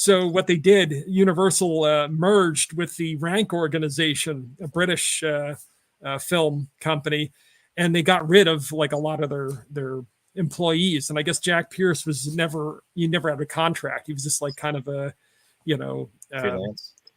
So what they did, Universal merged with the Rank organization, a British film company, and they got rid of like a lot of their employees. And I guess Jack Pierce he never had a contract. He was just like kind of a,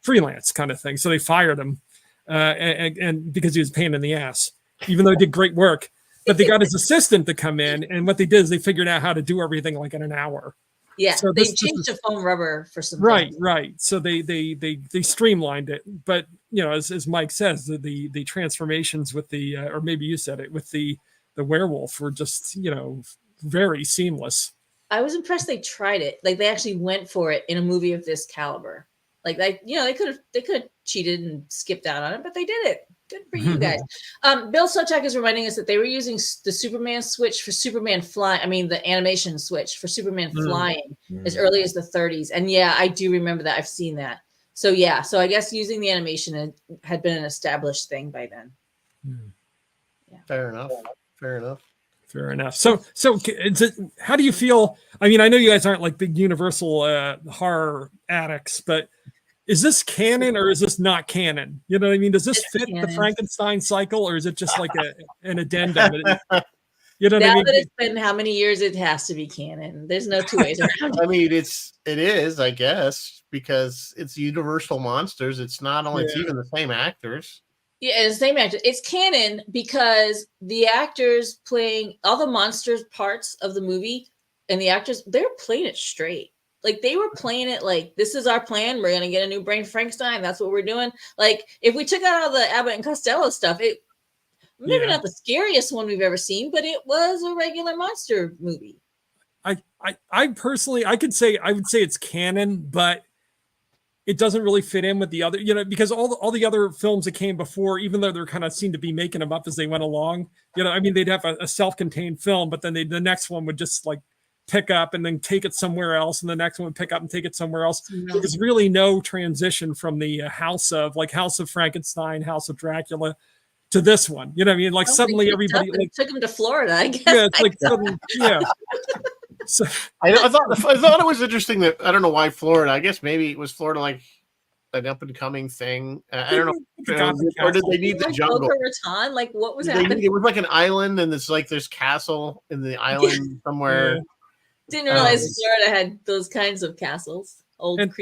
freelance kind of thing. So they fired him, and because he was a pain in the ass, even though he did great work. But they got his assistant to come in, and what they did is they figured out how to do everything like in an hour. Yeah, so they changed the foam rubber for some things. Right. So they streamlined it. But as Mike says, the transformations with the or maybe you said it, with the werewolf were just very seamless. I was impressed they tried it. Like they actually went for it in a movie of this caliber. Like they could have cheated and skipped out on it, but they did it. Good for you guys. Bill Sochak is reminding us that they were using the Superman switch for Superman flying. I mean, the animation switch for Superman flying as early as the 30s. And yeah, I do remember that. I've seen that. So yeah, so I guess using the animation had been an established thing by then. Yeah. Fair enough. So how do you feel? I mean, I know you guys aren't like big Universal horror addicts, but is this canon or is this not canon? You know what I mean? Does this fit the Frankenstein cycle, or is it just like an addendum? You know what I mean? Now that it's been how many years, it has to be canon. There's no two ways around it. I mean, it is, I guess, because it's Universal monsters. It's not only it's even the same actors. Yeah, it's the same actors. It's canon because the actors playing all the monsters parts of the movie and the actors, they're playing it straight. Like they were playing it like, this is our plan. We're going to get a new brain Frankenstein. That's what we're doing. Like if we took out all the Abbott and Costello stuff, maybe not the scariest one we've ever seen, but it was a regular monster movie. I personally, I would say it's canon, but it doesn't really fit in with the other, because all the other films that came before, even though they're kind of seemed to be making them up as they went along, I mean, they'd have a self-contained film, but then the next one would just like pick up and then take it somewhere else, and the next one would pick up and take it somewhere else. There was really no transition from the House of Frankenstein, House of Dracula to this one. You know what I mean? Like suddenly everybody took him to Florida, I guess. Yeah, it's like suddenly, yeah. So I thought it was interesting that I don't know why Florida. I guess maybe it was Florida like an up and coming thing. I don't know. Or did they need the jungle? Boca Raton? Like what was happening? It was like an island, and there's castle in the island somewhere. Didn't realize Florida had those kinds of castles. And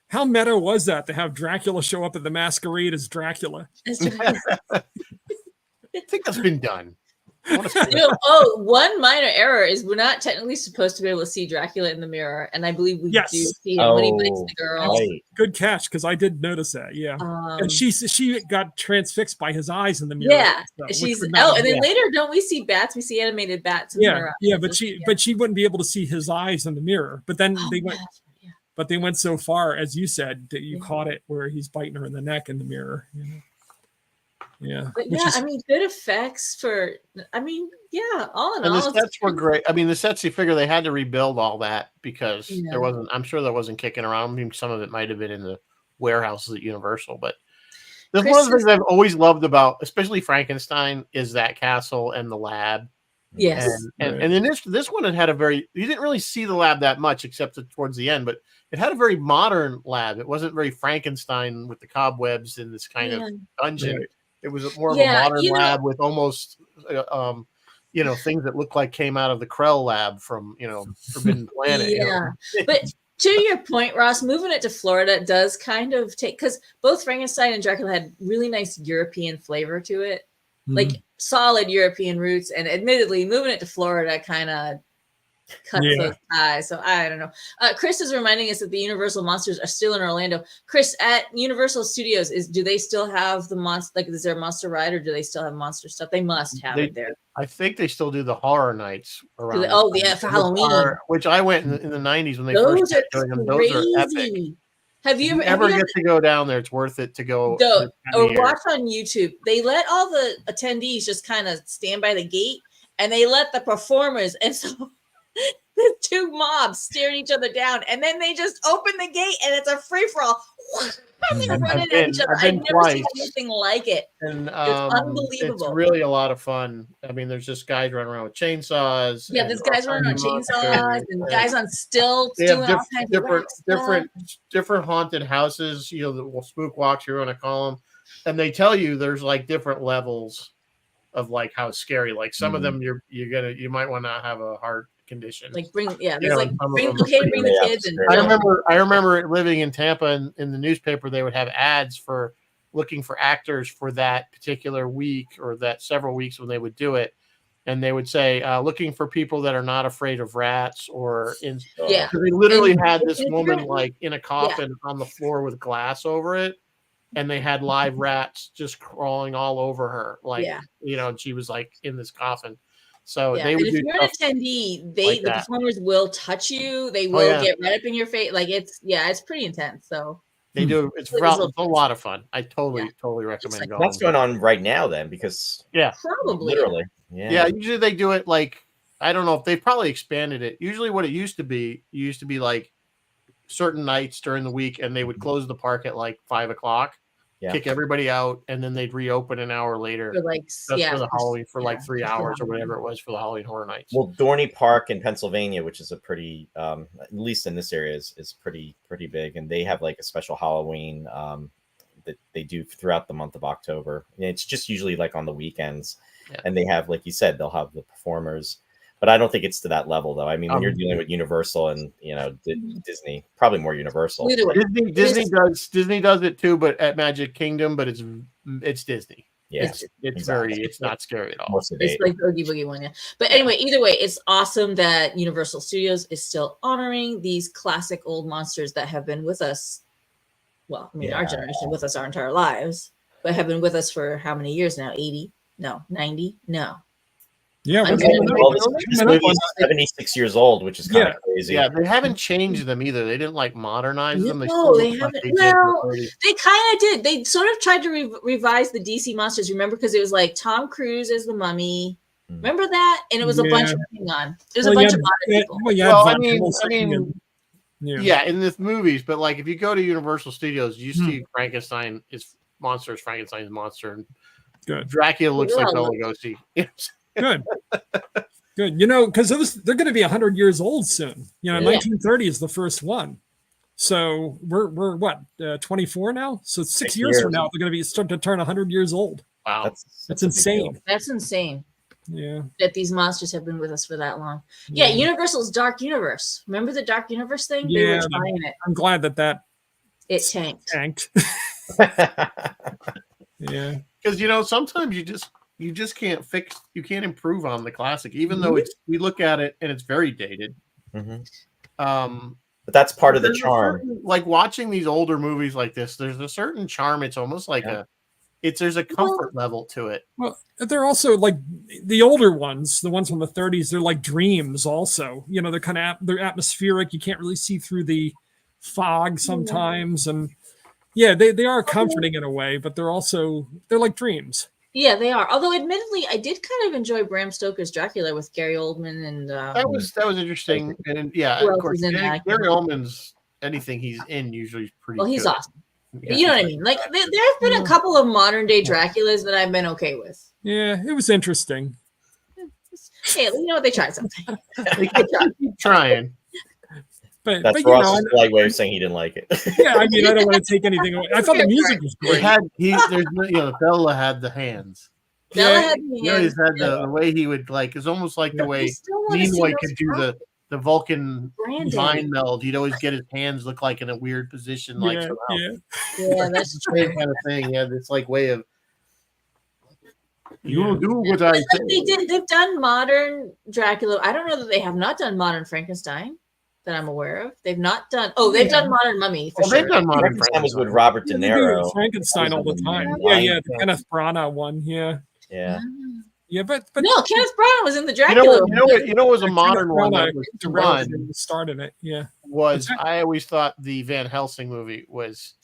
how meta was that to have Dracula show up at the masquerade as Dracula? I think that's been done. One minor error is we're not technically supposed to be able to see Dracula in the mirror, and I believe we do see him when he bites the girl. Right. Good catch, because I did notice that. Yeah, and she got transfixed by his eyes in the mirror. Yeah, and then later, don't we see bats? We see animated bats. In the mirror. But she wouldn't be able to see his eyes in the mirror. But then they went. Yeah. But they went so far, as you said, that you caught it where he's biting her in the neck in the mirror. Yeah. But I mean, good effects all in all. And the sets were great. I mean, the sets, you figure they had to rebuild all that because I'm sure that wasn't kicking around. I mean, some of it might have been in the warehouses at Universal, but that's one of the things I've always loved about, especially Frankenstein, is that castle and the lab. Yes. And then this one, you didn't really see the lab that much except towards the end, but it had a very modern lab. It wasn't very Frankenstein with the cobwebs in this kind of dungeon. Right. It was more of a modern lab with almost, things that look like came out of the Krell lab from, Forbidden Planet. Yeah. But to your point, Ross, moving it to Florida does kind of take, because both Frankenstein and Dracula had really nice European flavor to it, like solid European roots. And admittedly, moving it to Florida kind of cuts those ties. So I don't know. Chris is reminding us that the Universal monsters are still in Orlando. Chris, at Universal Studios, do they still have the monster? Like, is there a monster ride, or do they still have monster stuff? They must have it there. I think they still do the horror nights around. For Halloween, which I went in the 90s when they first started doing them. Those are epic. Have you ever get to go down there? It's worth it to go. Or watch on YouTube. They let all the attendees just kind of stand by the gate, and they let the performers, and so the two mobs staring each other down, and then they just open the gate, and it's a free for all. I mean, running I've been, at each other. I've been I've never seen twice. anything like it. And It's unbelievable. it's really a lot of fun. I mean, there's just guys running around with chainsaws. Yeah, there's guys running on chainsaws and guys on stilts they have doing all kinds of different haunted houses, you know, the spook walks, you're gonna call them, and they tell you there's like different levels of like how scary. Like some of them you might want to have a heart condition. Like bring bring the kids. And I remember living in Tampa, and in the newspaper they would have ads for looking for actors for that particular week or that several weeks when they would do it. And they would say, looking for people that are not afraid of rats or in. Yeah. They literally had this woman like in a coffin on the floor with glass over it. And they had live rats just crawling all over her. Like, you know, and she was like in this coffin. So they would. If you're an attendee, the performers will touch you. They will get right up in your face. Like it's pretty intense. So they do. It's a lot of fun. I totally recommend going. That's going on right now then, because probably literally. Yeah. Usually they do it like, I don't know if they've probably expanded it. Usually what it used to be like certain nights during the week, and they would close the park at like 5 o'clock, kick everybody out, and then they'd reopen an hour later for like for the Halloween for like 3 hours or whatever it was for the Halloween Horror Nights. Well, Dorney Park in Pennsylvania, which is a pretty at least in this area is pretty big, and they have like a special Halloween that they do throughout the month of October. And it's just usually like on the weekends. And they have, like you said, they'll have the performers, but I don't think it's to that level, though. I mean, when you're dealing with Universal and Disney, probably more Universal. Disney does it too, but at Magic Kingdom, but it's Disney. Yeah, it's not scary at all. It's like the Oogie Boogie one, But anyway, either way, it's awesome that Universal Studios is still honoring these classic old monsters that have been with us. Well, I mean, our generation with us our entire lives, but have been with us for how many years now? 80. No, 90? No. Yeah, this movie is 76 years old, which is kind of crazy. Yeah, they haven't changed them either. They didn't like modernize them. No, they haven't. Well, they kind of did. They sort of tried to revise the DC monsters. Remember, because it was like Tom Cruise as the Mummy. Remember that? And it was a bunch of It was a bunch of people. In the movies, but like if you go to Universal Studios, you see Frankenstein is Frankenstein's monster, and Dracula looks like Bela Lugosi. Good. You know, because they're going to be 100 years old soon. You know, 1930 is the first one. So we're what 24 now. So 6 years from now, they're going to be starting to turn 100 years old. Wow, that's insane. That's insane. Yeah, that these monsters have been with us for that long. Yeah, Universal's Dark Universe. Remember the Dark Universe thing? They were trying it. I'm glad that it tanked. Yeah, because sometimes you just can't improve on the classic, even though we look at it and it's very dated. But that's part of the charm. Like watching these older movies like this, there's a certain charm. It's almost like there's a comfort level to it. Well, they're also like the older ones, the ones from the 30s. They're like dreams. Also, they're kind of they're atmospheric. You can't really see through the fog sometimes, and they are comforting in a way, but they're like dreams. Yeah, they are. Although, admittedly, I did kind of enjoy Bram Stoker's Dracula with Gary Oldman, and that was interesting. And of course, Gary Oldman's anything he's in usually is pretty. Well, he's awesome. You know what I mean? Like there have been a couple of modern day Draculas that I've been okay with. Yeah, it was interesting. Hey, they tried something. They keep trying. That's Ross's polite way of saying he didn't like it. Yeah, I mean, I don't want to take anything away. I thought the music was great. Bella had the hands. Bella had the hands. He had the way he would it's almost like the way Nimoy could do the Vulcan mind meld. He'd always get his hands look like in a weird position, that's the same kind of thing. Yeah, this way of you will do what I say. They've done modern Dracula. I don't know that they have not done modern Frankenstein that I'm aware of. They've not done. Oh, they've done modern Mummy for sure. They've done modern Frankenstein was with Robert De Niro. Frankenstein all the time. The Kenneth Branagh one. Yeah. Yeah, but no, Kenneth Branagh was in the Dracula. You know, was a modern one that was to run. Started it. Yeah. I always thought the Van Helsing movie was.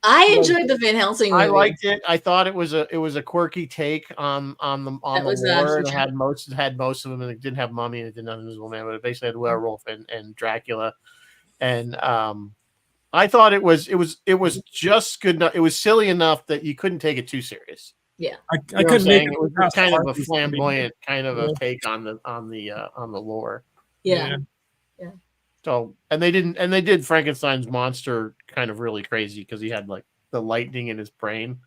I enjoyed the Van Helsing movie. I liked it. I thought it was a quirky take on the lore. It had most of them, and it didn't have Mummy and it didn't have Invisible Man, but it basically had Werewolf and Dracula. And I I thought it was just good enough. It was silly enough that you couldn't take it too serious. Yeah, I couldn't make it was kind of a flamboyant kind of a take on the lore. Yeah. So they did Frankenstein's monster kind of really crazy because he had like the lightning in his brain.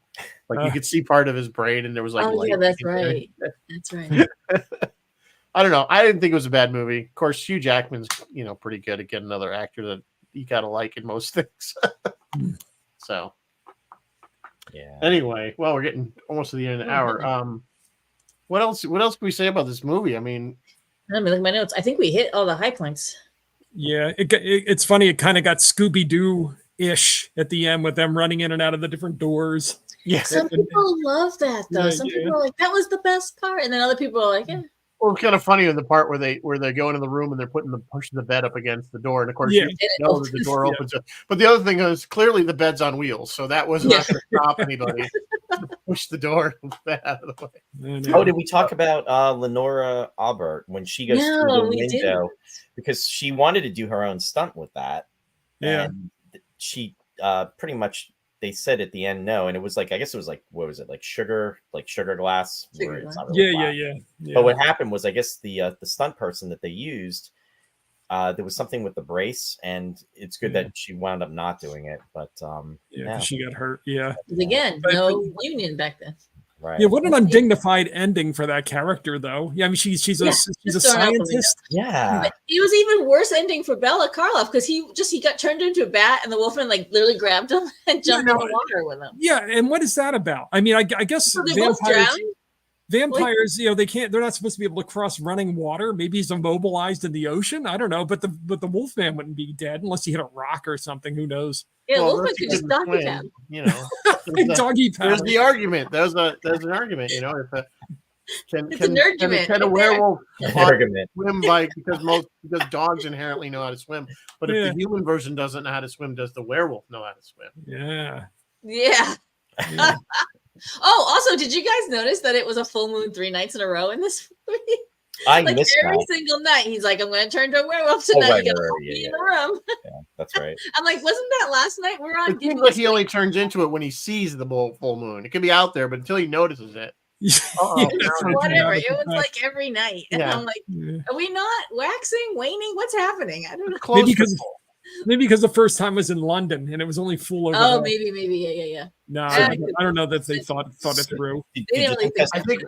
Like you could see part of his brain, and there was like yeah, that's right. That's right. I don't know. I didn't think it was a bad movie. Of course, Hugh Jackman's pretty good at getting another actor that you gotta like in most things. So yeah. Anyway, well, we're getting almost to the end of the hour. What else can we say about this movie? I mean, let me look at my notes. I think we hit all the high points. Yeah, it's funny. It kind of got Scooby-Doo-ish at the end with them running in and out of the different doors. Yeah. Some people love that though. Some people are like, that was the best part, and then other people are like, yeah. Well, it's kind of funny in the part where they go into the room and they're pushing the bed up against the door, and of course that the door opens up. But the other thing is clearly the bed's on wheels, so that was not going to stop anybody to push the door out of the way. Oh, did we talk about Lenora Aubert when she goes through the window? Because she wanted to do her own stunt with that. Yeah. And she pretty much, they said at the end no, and it was like, I guess it was like, what was it, like sugar glass? Sugar it's glass. not really Yeah. But what happened was, I guess the stunt person that they used, there was something with the brace, and it's good that she wound up not doing it. But she got hurt. Yeah. Again, no union back then. Right. Yeah, what an undignified ending for that character, though. Yeah, I mean, she's a scientist. Yeah, but it was even worse ending for Bella Karloff because he got turned into a bat, and the wolfman like literally grabbed him and jumped in the water with him. Yeah, and what is that about? I mean, I guess so they both drowned? Vampires, they're not supposed to be able to cross running water. Maybe he's immobilized in the ocean. I don't know, but the Wolfman wouldn't be dead unless he hit a rock or something. Who knows? Yeah, Wolfman could just doggy paddle. Doggy paddle. There's the argument. There's an argument. Can a werewolf swim because dogs inherently know how to swim, but if the human version doesn't know how to swim, does the werewolf know how to swim? Yeah. Oh, also, did you guys notice that it was a full moon 3 nights in a row in this movie? I missed every single night. He's like, I'm going to turn to a werewolf tonight. You gotta be in the room. Yeah, that's right. I'm like, wasn't that last night? We're on. It seems like he only turns into it when he sees the full moon. It could be out there, but until he notices it. Whatever. It was like every night. And I'm like, are we not waxing, waning? What's happening? I don't know. Maybe because the first time was in London and it was only full over. Oh, maybe. Yeah. No, I don't know that they thought it through.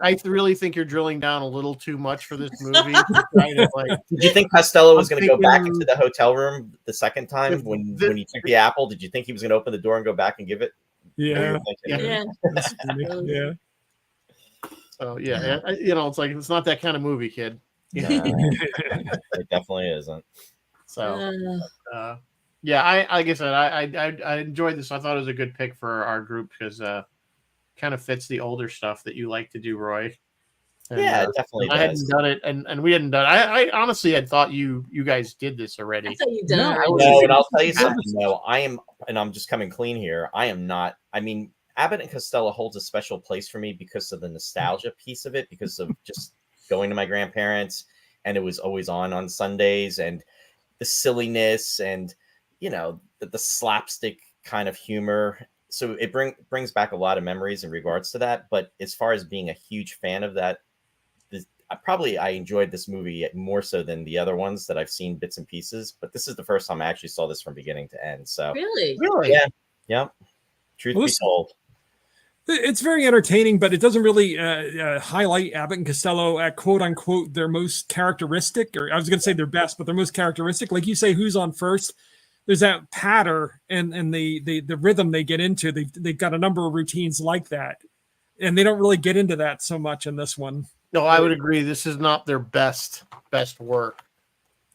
I really think you're drilling down a little too much for this movie. Did you think Costello was going to go back into the hotel room the second time when he took the apple? Did you think he was going to open the door and go back and give it? Yeah. So it's like it's not that kind of movie, kid. No, it definitely isn't. So, like I said, I enjoyed this. I thought it was a good pick for our group because kind of fits the older stuff that you like to do, Roy. And, it definitely does. I hadn't done it, and we hadn't done it. I honestly had thought you guys did this already. I thought you'd done it. No, and I'll tell you something, though. I'm just coming clean here. I am not. I mean, Abbott and Costello holds a special place for me because of the nostalgia piece of it, because of just going to my grandparents, and it was always on Sundays, and the silliness and the slapstick kind of humor. So it brings back a lot of memories in regards to that. But as far as being a huge fan of that, I enjoyed this movie more so than the other ones that I've seen bits and pieces. But this is the first time I actually saw this from beginning to end. So really, yeah. Truth be told, it's very entertaining, but it doesn't really highlight Abbott and Costello at quote unquote their most characteristic, or I was going to say their best, but their most characteristic. Like you say, who's on first? There's that patter and the rhythm they get into. They've got a number of routines like that, and they don't really get into that so much in this one. No, I would agree. This is not their best work.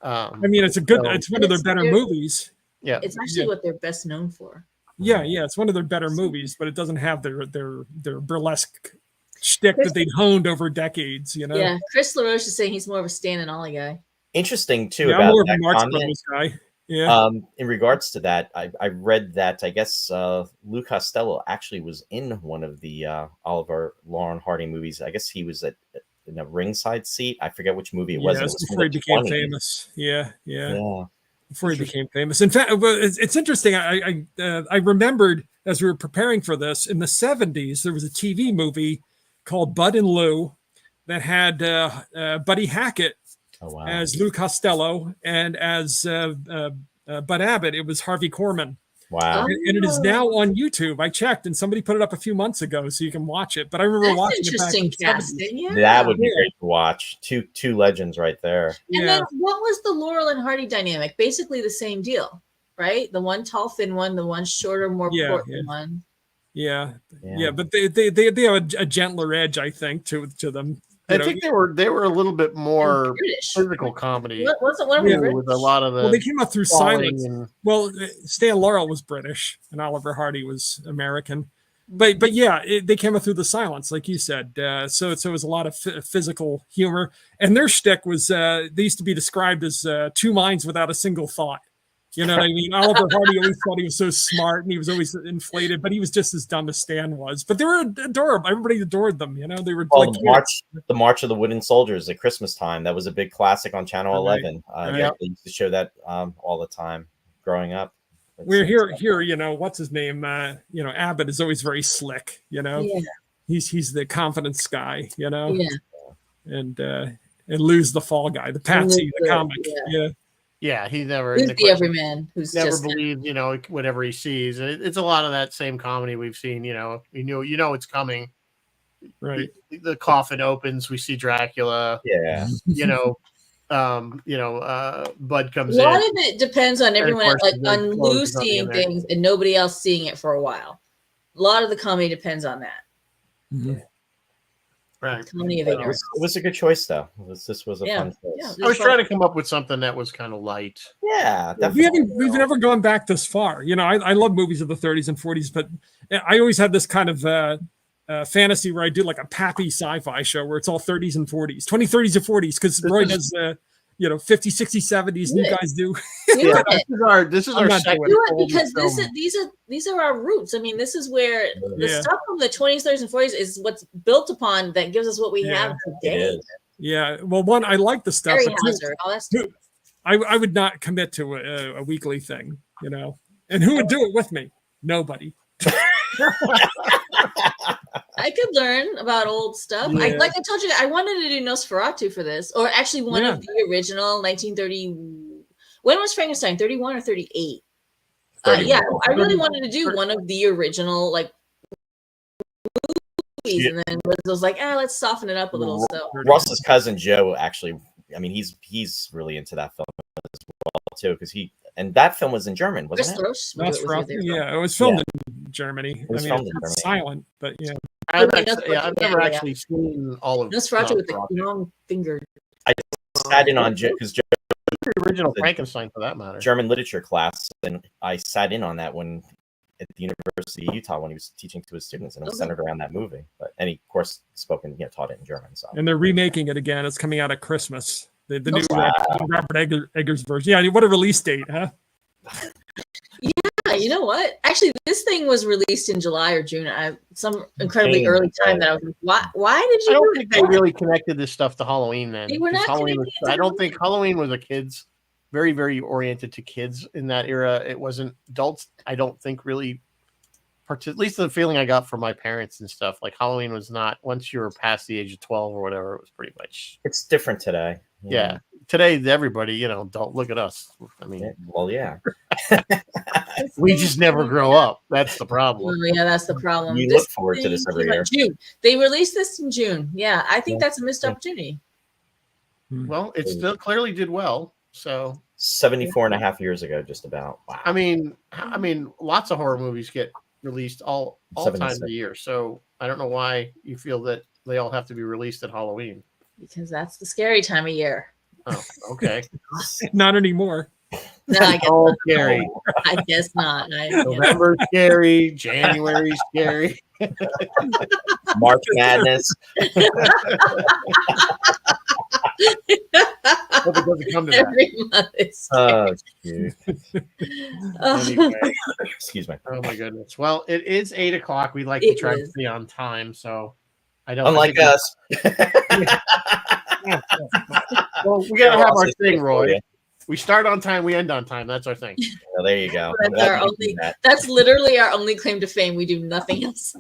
I mean, it's one of their better movies. Yeah, it's actually what they're best known for. Yeah, it's one of their better movies, but it doesn't have their burlesque shtick that they'd honed over decades. Yeah, Chris LaRoche is saying he's more of a Stan and Ollie guy. Interesting too. Yeah, about I'm more of that a Marx comment. Brothers guy. Yeah. In regards to that, I read that I guess Lou Costello actually was in one of the Oliver Lauren Hardy movies. I guess he was in a ringside seat. I forget which movie it was. Yeah, it was before he became famous. Yeah. before he became famous. In fact, it's interesting. I remembered as we were preparing for this in the 70s, there was a TV movie called Bud and Lou that had Buddy Hackett as Lou Costello, and as Bud Abbott, it was Harvey Korman. Wow. And it is now on YouTube. I checked, and somebody put it up a few months ago, so you can watch it. But I remember watching it back in the 70s. That would be great to watch. Two legends right there. And then what was the Laurel and Hardy dynamic? Basically the same deal, right? The one tall, thin one, the one shorter, more portly one. Yeah, but they have a gentler edge, I think, to them. I think they were a little bit more physical comedy. Wasn't one of them with a lot of the. Well, they came up through silence. Well, Stan Laurel was British, and Oliver Hardy was American. But yeah, they came up through the silence, like you said. So it was a lot of physical humor, and their shtick was they used to be described as two minds without a single thought. You know what I mean? Oliver Hardy always thought he was so smart, and he was always inflated, but he was just as dumb as Stan was. But they were adorable. Everybody adored them. You know, they were like the March of the Wooden Soldiers at Christmas time. That was a big classic on Channel 11. They used to show that all the time growing up. We're here. You know, what's his name? Abbott is always very slick. You know, he's the confidence guy. You know, and Lou's the fall guy, the patsy, the comic. Yeah, he never. Who's the everyman who's never just believes, whatever he sees. And it's a lot of that same comedy we've seen. You know it's coming. Right. The coffin opens. We see Dracula. Yeah. Bud comes in. A lot of it depends on everyone, on Lou seeing things and nobody else seeing it for a while. A lot of the comedy depends on that. Mm-hmm. Right. It was a good choice, though. This was a fun choice. Yeah, I was trying to come up with something that was kind of light. Yeah, definitely. We've never gone back this far. You know, I love movies of the 30s and 40s, but I always had this kind of fantasy where I do like a pappy sci-fi show where it's all 30s and 40s, 20s, 30s, and 40s, because Roy does 50s, 60s, 70s. You guys do. This is our second. Do it because these are our roots. I mean, this is where the stuff from the 20s, 30s, and 40s is what's built upon that gives us what we have today. Yeah. Well, one, I like the stuff. All that stuff. I would not commit to a weekly thing, you know. And who would do it with me? Nobody. I could learn about old stuff. Yeah. Like I told you, I wanted to do Nosferatu for this, or actually one of the original 1930. When was Frankenstein? 31 or 38? I really wanted to do one of the original movies, and then was like, let's soften it up a little. So Ross's cousin Joe, actually, I mean, he's really into that film as well too, because that film was in German, wasn't it? It was filmed in Germany. It's silent, but yeah. I've never actually seen all of Nosferatu with the long finger. I sat in on because the original Frankenstein, for that matter, German literature class, and I sat in on that one at the University of Utah when he was teaching to his students, and it was centered around that movie. And he, of course, taught it in German. So. And they're remaking it again. It's coming out at Christmas. The new Robert Eggers version. Yeah, what a release date, huh? Yeah, you know what? Actually, this thing was released in July or June. Some incredibly early time that I was like, why did you? I don't think they really connected this stuff to Halloween then. They were not I don't think Halloween was very, very oriented to kids in that era. It wasn't adults. I don't think really. At least the feeling I got from my parents and stuff, like Halloween was not. Once you were past the age of 12 or whatever, it was pretty much. It's different today. Yeah. Today, everybody, don't look at us. I mean, well, yeah. We just never grow up. That's the problem. Yeah, that's the problem. We look forward to this every year. June. They released this in June. Yeah, I think that's a missed opportunity. Well, it still clearly did well. So 74 and a half years ago, just about. Wow. I mean, lots of horror movies get released all times of the year. So I don't know why you feel that they all have to be released at Halloween. Because that's the scary time of year. Oh, okay. Not anymore. No, I guess not. Scary. I guess not. November's scary. January's scary. March Madness. Hope it doesn't come to that. Every month is Anyway. Excuse me. Oh my goodness. Well, it is 8:00. We like to try to be on time, so I don't. Unlike us. Well, we gotta have our thing, Roy. We start on time, we end on time. That's our thing. Well, there you go. That's literally our only claim to fame. We do nothing else.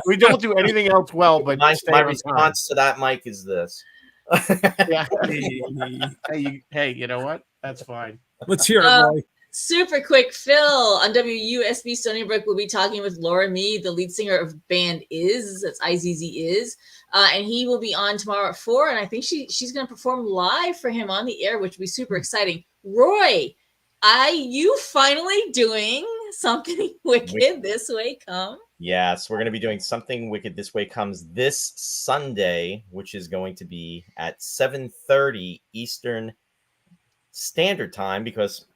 We don't do anything else well, but my response to that, Mike, is this. Yeah. Hey, you know what? That's fine. Let's hear it, Roy. Super quick, Phil on WUSB Stony Brook will be talking with Laura Mead, the lead singer of band Is. That's IZZ Is. And he will be on tomorrow at 4. And I think she's going to perform live for him on the air, which will be super exciting. Roy, you finally doing Something Wicked This Way Come? Yes, we're going to be doing Something Wicked This Way Comes this Sunday, which is going to be at 7:30 Eastern Standard Time, because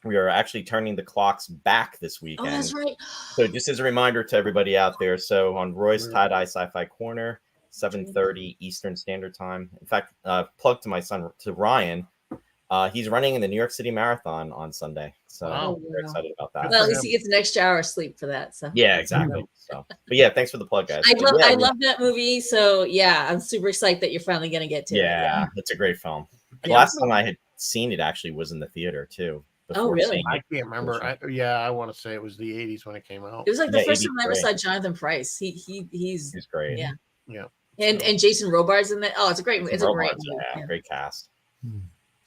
we are actually turning the clocks back this weekend. Oh, that's right. So just as a reminder to everybody out there, so on Roy's Tie-Dye Sci-Fi Corner, 7:30 Eastern Standard Time. In fact, plug to my son, to Ryan. He's running in the New York City Marathon on Sunday. So I'm very excited about that. Well, at least he gets an extra hour of sleep for that. So yeah, exactly. So, but yeah, thanks for the plug, guys. I love that movie. So yeah, I'm super excited that you're finally going to get to it. Yeah, it's a great film. The last time I had seen it actually was in the theater too. Oh, really? I can't remember. I want to say it was the 80s when it came out. It was like the first time I ever saw Jonathan Pryce. He's great. Yeah. And Jason Robards in that. Oh, it's a great movie. Great cast.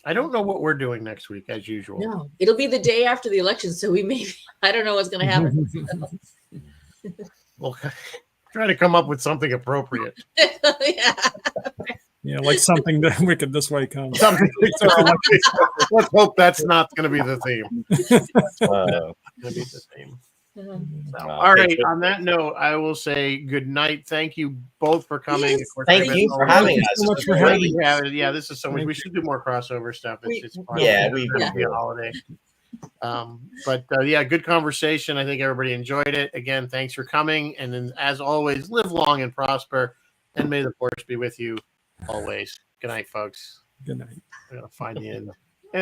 I don't know what we're doing next week, as usual. No, it'll be the day after the election, so I don't know what's going to happen. We'll try to come up with something appropriate. Yeah, like Something Wicked This Way Comes. Let's hope that's not going to be the theme. All right. On that note, I will say good night. Thank you both for coming. Yes. Of course, Thank you for having us. So much for having us. Yeah, this is so much. We should do more crossover stuff. It's fun. Yeah, we be a holiday. But good conversation. I think everybody enjoyed it. Again, thanks for coming. And then, as always, live long and prosper. And may the force be with you always. Good night, folks. Good night. I'm gonna find the end.